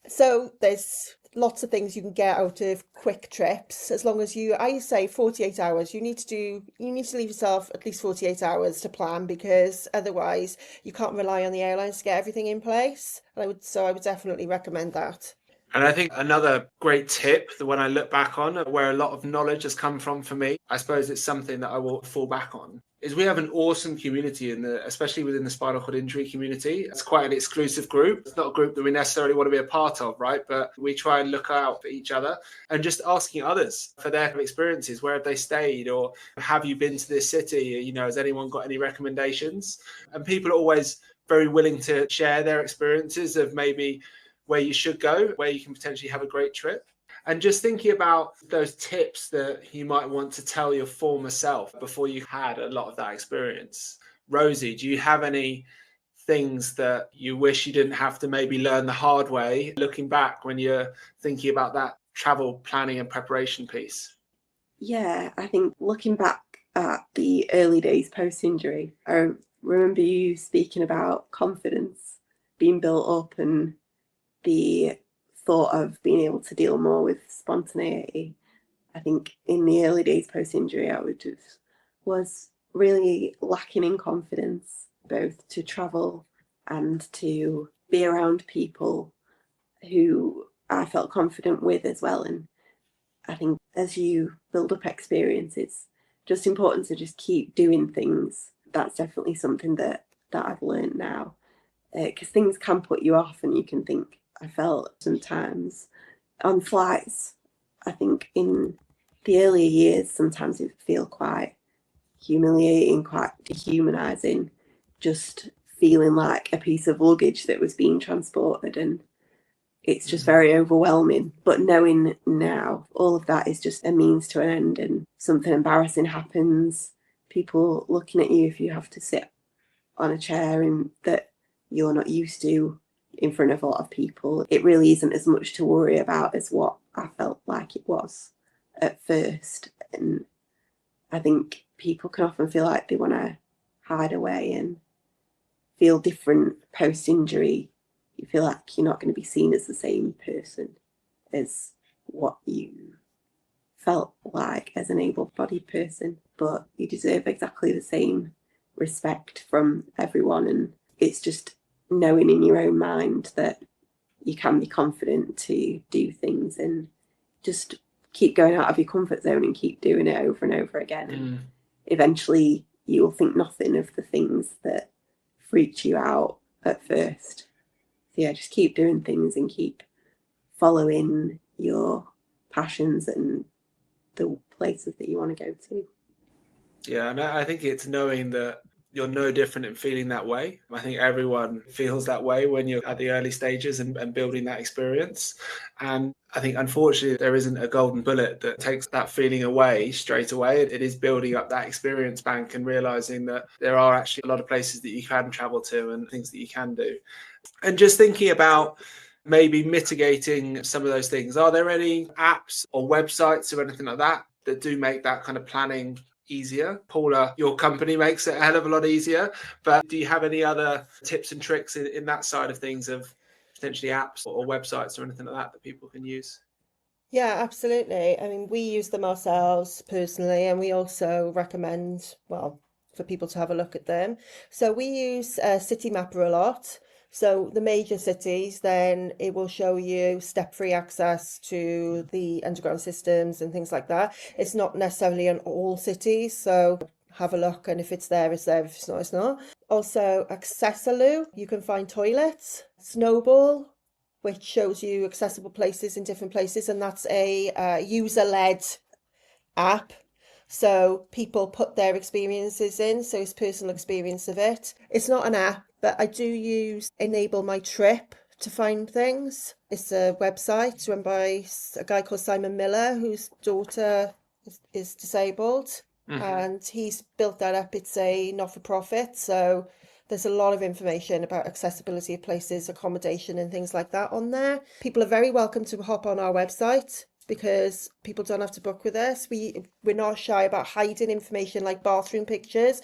So there's lots of things you can get out of quick trips as long as I say 48 hours. You need to leave yourself at least 48 hours to plan because otherwise you can't rely on the airlines to get everything in place. I would definitely recommend that. And I think another great tip that when I look back on where a lot of knowledge has come from for me, I suppose it's something that I will fall back on, is we have an awesome community especially within the spinal cord injury community. It's quite an exclusive group. It's not a group that we necessarily want to be a part of, right? But we try and look out for each other and just asking others for their experiences. Where have they stayed? Or have you been to this city? You know, has anyone got any recommendations? And people are always very willing to share their experiences of maybe where you should go, where you can potentially have a great trip. And just thinking about those tips that you might want to tell your former self before you had a lot of that experience. Rosie, do you have any things that you wish you didn't have to maybe learn the hard way, looking back when you're thinking about that travel planning and preparation piece? Yeah, I think looking back at the early days post-injury, I remember you speaking about confidence being built up and the thought of being able to deal more with spontaneity. I think in the early days post-injury, I was really lacking in confidence, both to travel and to be around people who I felt confident with as well. And I think as you build up experience, it's just important to just keep doing things. That's definitely something that I've learned now, because things can put you off and you can think, I felt sometimes on flights, I think in the earlier years, sometimes it feel quite humiliating, quite dehumanizing, just feeling like a piece of luggage that was being transported, and it's just very overwhelming. But knowing now all of that is just a means to an end, and something embarrassing happens, people looking at you if you have to sit on a chair and that you're not used to in front of a lot of people, it really isn't as much to worry about as what I felt like it was at first. And I think people can often feel like they want to hide away and feel different post-injury. You feel like you're not going to be seen as the same person as what you felt like as an able-bodied person, but you deserve exactly the same respect from everyone. And it's just knowing in your own mind that you can be confident to do things and just keep going out of your comfort zone and keep doing it over and over again. And eventually you will think nothing of the things that freaked you out at first. So yeah, just keep doing things and keep following your passions and the places that you want to go to. Yeah, and I think it's knowing that you're no different in feeling that way. I think everyone feels that way when you're at the early stages and building that experience. And I think, unfortunately, there isn't a golden bullet that takes that feeling away straight away. It is building up that experience bank and realizing that there are actually a lot of places that you can travel to and things that you can do. And just thinking about maybe mitigating some of those things. Are there any apps or websites or anything like that that do make that kind of planning easier? Paula, your company makes it a hell of a lot easier, but do you have any other tips and tricks in that side of things, of potentially apps or websites or anything like that people can use? Yeah, absolutely. I mean, we use them ourselves personally, and we also recommend, well, for people to have a look at them. So we use Citymapper a lot. So the major cities, then it will show you step-free access to the underground systems and things like that. It's not necessarily in all cities, so have a look, and if it's there, it's there. If it's not, it's not. Also, Accessaloo, you can find toilets. Snowball, which shows you accessible places in different places, and that's a user-led app. So people put their experiences in, so it's personal experience of it. It's not an app, but I do use Enable My Trip to find things. It's a website run by a guy called Simon Miller, whose daughter is disabled, and he's built that up. It's a not-for-profit, so there's a lot of information about accessibility of places, accommodation and things like that on there. People are very welcome to hop on our website because people don't have to book with us. We're not shy about hiding information like bathroom pictures.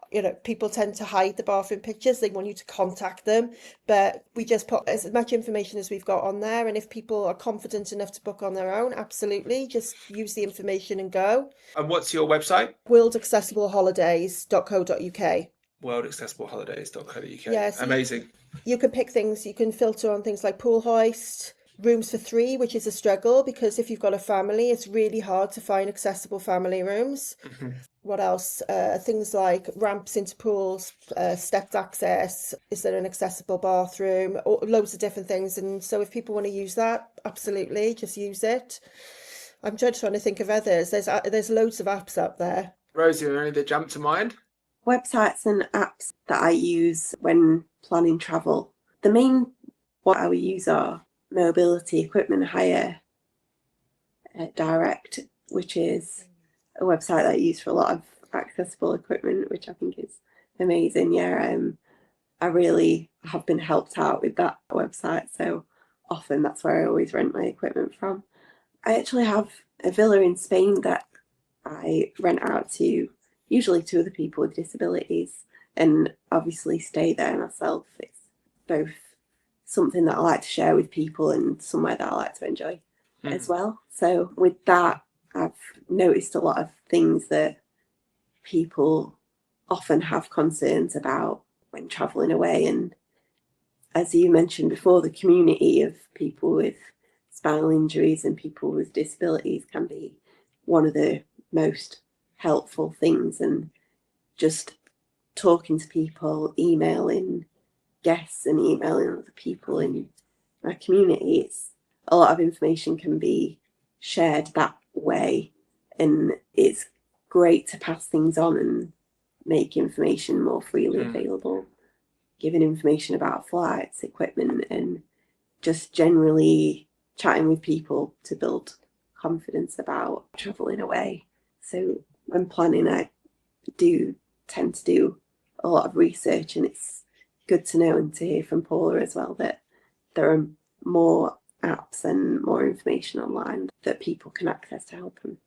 You know, people tend to hide the bathroom pictures. They want you to contact them, but we just put as much information as we've got on there. And if people are confident enough to book on their own, absolutely, just use the information and go. And what's your website? worldaccessibleholidays.co.uk. worldaccessibleholidays.co.uk. Yes. Amazing. You can pick things, you can filter on things like pool hoist, rooms for 3, which is a struggle because if you've got a family, it's really hard to find accessible family rooms. What else? Things like ramps into pools, stepped access. Is there an accessible bathroom? Loads of different things. And so if people want to use that, absolutely, just use it. I'm just trying to think of others. There's loads of apps out there. Rosie, are there any that jump to mind? Websites and apps that I use when planning travel. The main one I would use are Mobility Equipment Hire Direct, which is a website that I use for a lot of accessible equipment, which I think is amazing. Yeah, I really have been helped out with that website, so often that's where I always rent my equipment from. I actually have a villa in Spain that I rent out to usually to other people with disabilities, and obviously stay there myself. It's both something that I like to share with people and somewhere that I like to enjoy as well. So with that, I've noticed a lot of things that people often have concerns about when travelling away. And as you mentioned before, the community of people with spinal injuries and people with disabilities can be one of the most helpful things. And just talking to people, emailing guests and emailing other people in my community, it's a lot of information can be shared that way, and it's great to pass things on and make information more freely available, giving information about flights, equipment, and just generally chatting with people to build confidence about travelling away. So when planning, I do tend to do a lot of research, and it's good to know and to hear from Paula as well that there are more apps and more information online that people can access to help them.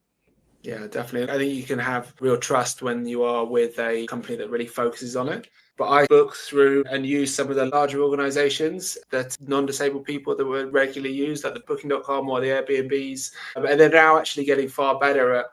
Yeah, definitely. I think you can have real trust when you are with a company that really focuses on it. But I book through and use some of the larger organizations that non-disabled people that were regularly used, like the Booking.com or the Airbnbs. And they're now actually getting far better at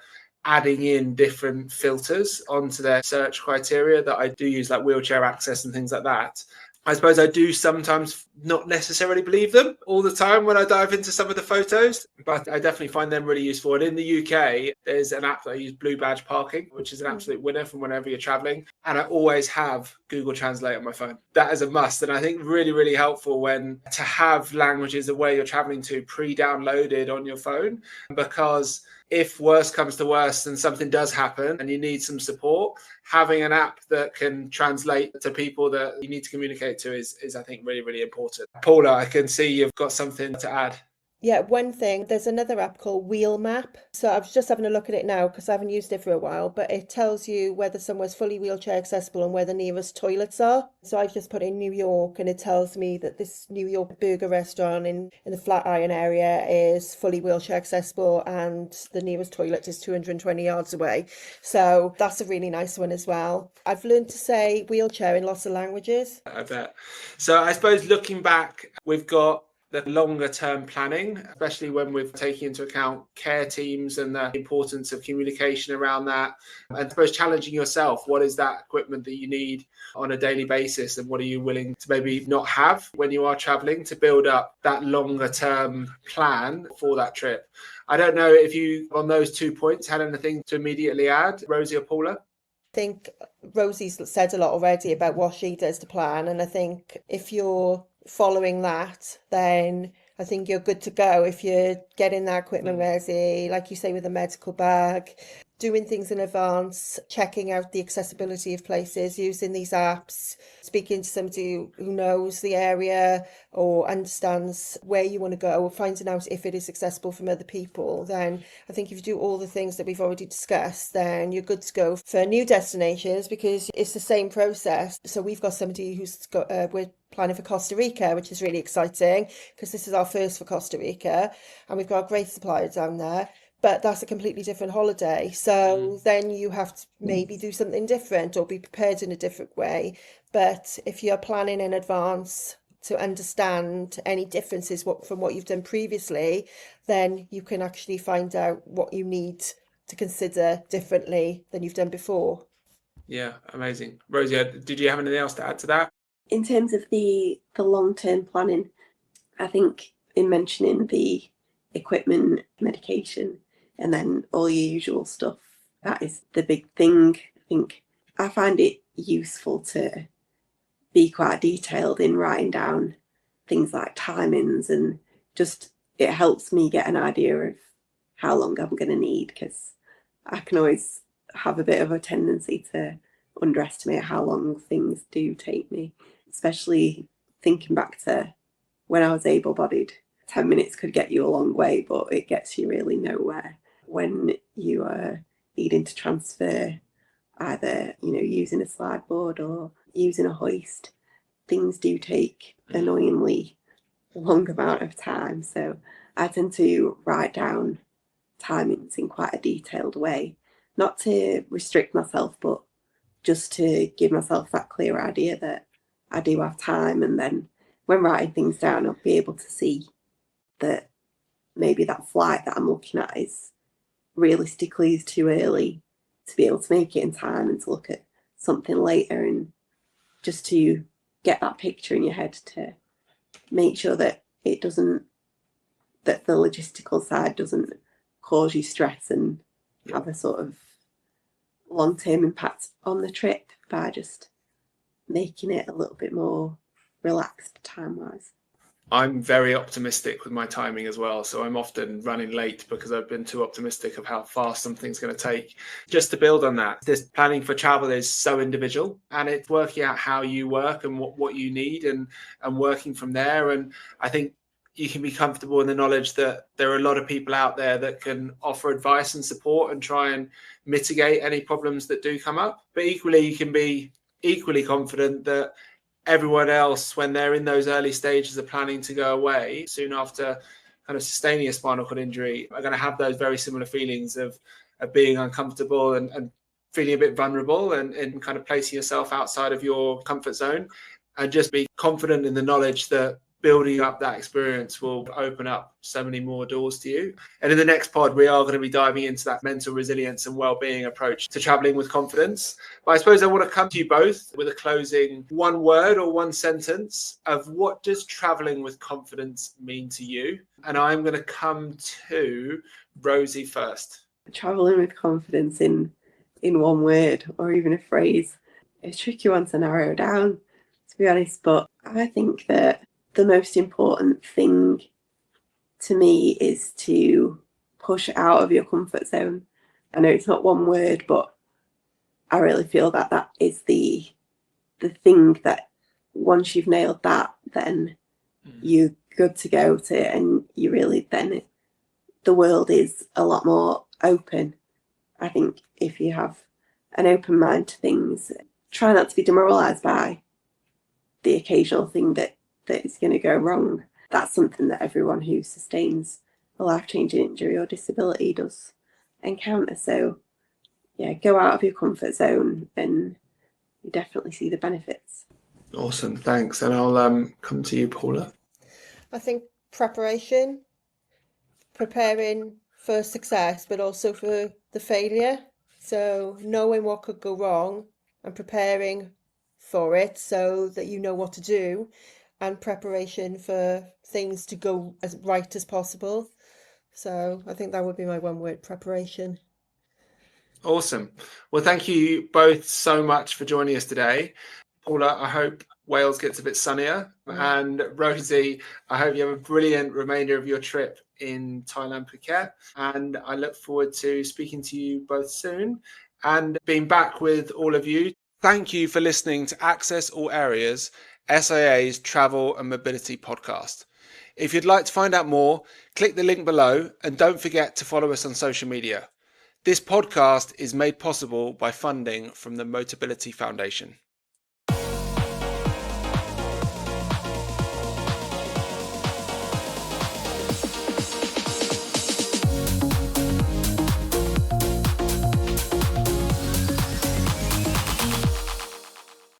adding in different filters onto their search criteria that I do use, like wheelchair access and things like that. I suppose I do sometimes not necessarily believe them all the time when I dive into some of the photos, but I definitely find them really useful. And in the UK, there's an app that I use, Blue Badge Parking, which is an absolute winner from whenever you're traveling. And I always have Google Translate on my phone. That is a must. And I think really, really helpful when to have languages of where you're traveling to pre-downloaded on your phone, because if worse comes to worse and something does happen and you need some support, having an app that can translate to people that you need to communicate to is I think, really, really important. Paula, I can see you've got something to add. Yeah, one thing, there's another app called Wheelmap. So I was just having a look at it now because I haven't used it for a while, but it tells you whether somewhere's fully wheelchair accessible and where the nearest toilets are. So I've just put in New York and it tells me that this New York burger restaurant in the Flatiron area is fully wheelchair accessible and the nearest toilet is 220 yards away. So that's a really nice one as well. I've learned to say wheelchair in lots of languages. I bet. So I suppose looking back, we've got the longer term planning, especially when we're taking into account care teams and the importance of communication around that. And I suppose challenging yourself, what is that equipment that you need on a daily basis and what are you willing to maybe not have when you are traveling to build up that longer term plan for that trip. I don't know if you, on those 2 points, had anything to immediately add, Rosie or Paula? I think Rosie's said a lot already about what she does to plan, and I think if you're following that, then I think you're good to go. If you're getting that equipment ready, like you say, with a medical bag, doing things in advance, checking out the accessibility of places, using these apps, speaking to somebody who knows the area or understands where you want to go, or finding out if it is accessible from other people, then I think if you do all the things that we've already discussed, then you're good to go for new destinations because it's the same process. So we've got somebody who's got, we're planning for Costa Rica, which is really exciting because this is our first for Costa Rica and we've got a great supplier down there. But that's a completely different holiday. So then you have to maybe do something different or be prepared in a different way. But if you're planning in advance to understand any differences from what you've done previously, then you can actually find out what you need to consider differently than you've done before. Yeah, amazing. Rosie, did you have anything else to add to that? In terms of the long-term planning, I think in mentioning the equipment, medication, and then all your usual stuff, that is the big thing. I think I find it useful to be quite detailed in writing down things like timings, and just it helps me get an idea of how long I'm going to need, because I can always have a bit of a tendency to underestimate how long things do take me, especially thinking back to when I was able-bodied. 10 minutes could get you a long way, but it gets you really nowhere. When you are needing to transfer, either using a slide board or using a hoist, things do take annoyingly long amount of time. So I tend to write down timings in quite a detailed way, not to restrict myself, but just to give myself that clear idea that I do have time. And then when writing things down, I'll be able to see that maybe that flight that I'm looking at is realistically is too early to be able to make it in time, and to look at something later, and just to get that picture in your head to make sure that that the logistical side doesn't cause you stress and have a sort of long-term impact on the trip by just making it a little bit more relaxed time-wise. I'm very optimistic with my timing as well. So I'm often running late because I've been too optimistic of how fast something's going to take. Just to build on that, this planning for travel is so individual, and it's working out how you work and what you need and working from there. And I think you can be comfortable in the knowledge that there are a lot of people out there that can offer advice and support and try and mitigate any problems that do come up. But equally, you can be equally confident that everyone else, when they're in those early stages of planning to go away soon after kind of sustaining a spinal cord injury, are going to have those very similar feelings of being uncomfortable and feeling a bit vulnerable and kind of placing yourself outside of your comfort zone. And just be confident in the knowledge that building up that experience will open up so many more doors to you. And in the next pod, we are going to be diving into that mental resilience and well-being approach to traveling with confidence. But I suppose I want to come to you both with a closing one word or one sentence of what does traveling with confidence mean to you? And I'm going to come to Rosie first. Traveling with confidence in one word or even a phrase, a tricky one to narrow down, to be honest. But I think that the most important thing to me is to push out of your comfort zone. I know it's not one word, but I really feel that that is the thing that once you've nailed that, then you're good to go to it, and you really then the world is a lot more open. I think if you have an open mind to things, try not to be demoralised by the occasional thing that is going to go wrong. That's something that everyone who sustains a life-changing injury or disability does encounter. So yeah, go out of your comfort zone and you definitely see the benefits. Awesome, thanks. And I'll come to you, Paula. I think preparing for success, but also for the failure. So knowing what could go wrong and preparing for it so that you know what to do, and preparation for things to go as right as possible. So I think that would be my one word: preparation. Awesome. Well, thank you both so much for joining us today. Paula, I hope Wales gets a bit sunnier. And Rosie, I hope you have a brilliant remainder of your trip in Thailand Phuket. And I look forward to speaking to you both soon and being back with all of you. Thank you for listening to Access All Areas, SIA's Travel and Mobility podcast. If you'd like to find out more, click the link below and don't forget to follow us on social media. This podcast is made possible by funding from the Motability Foundation.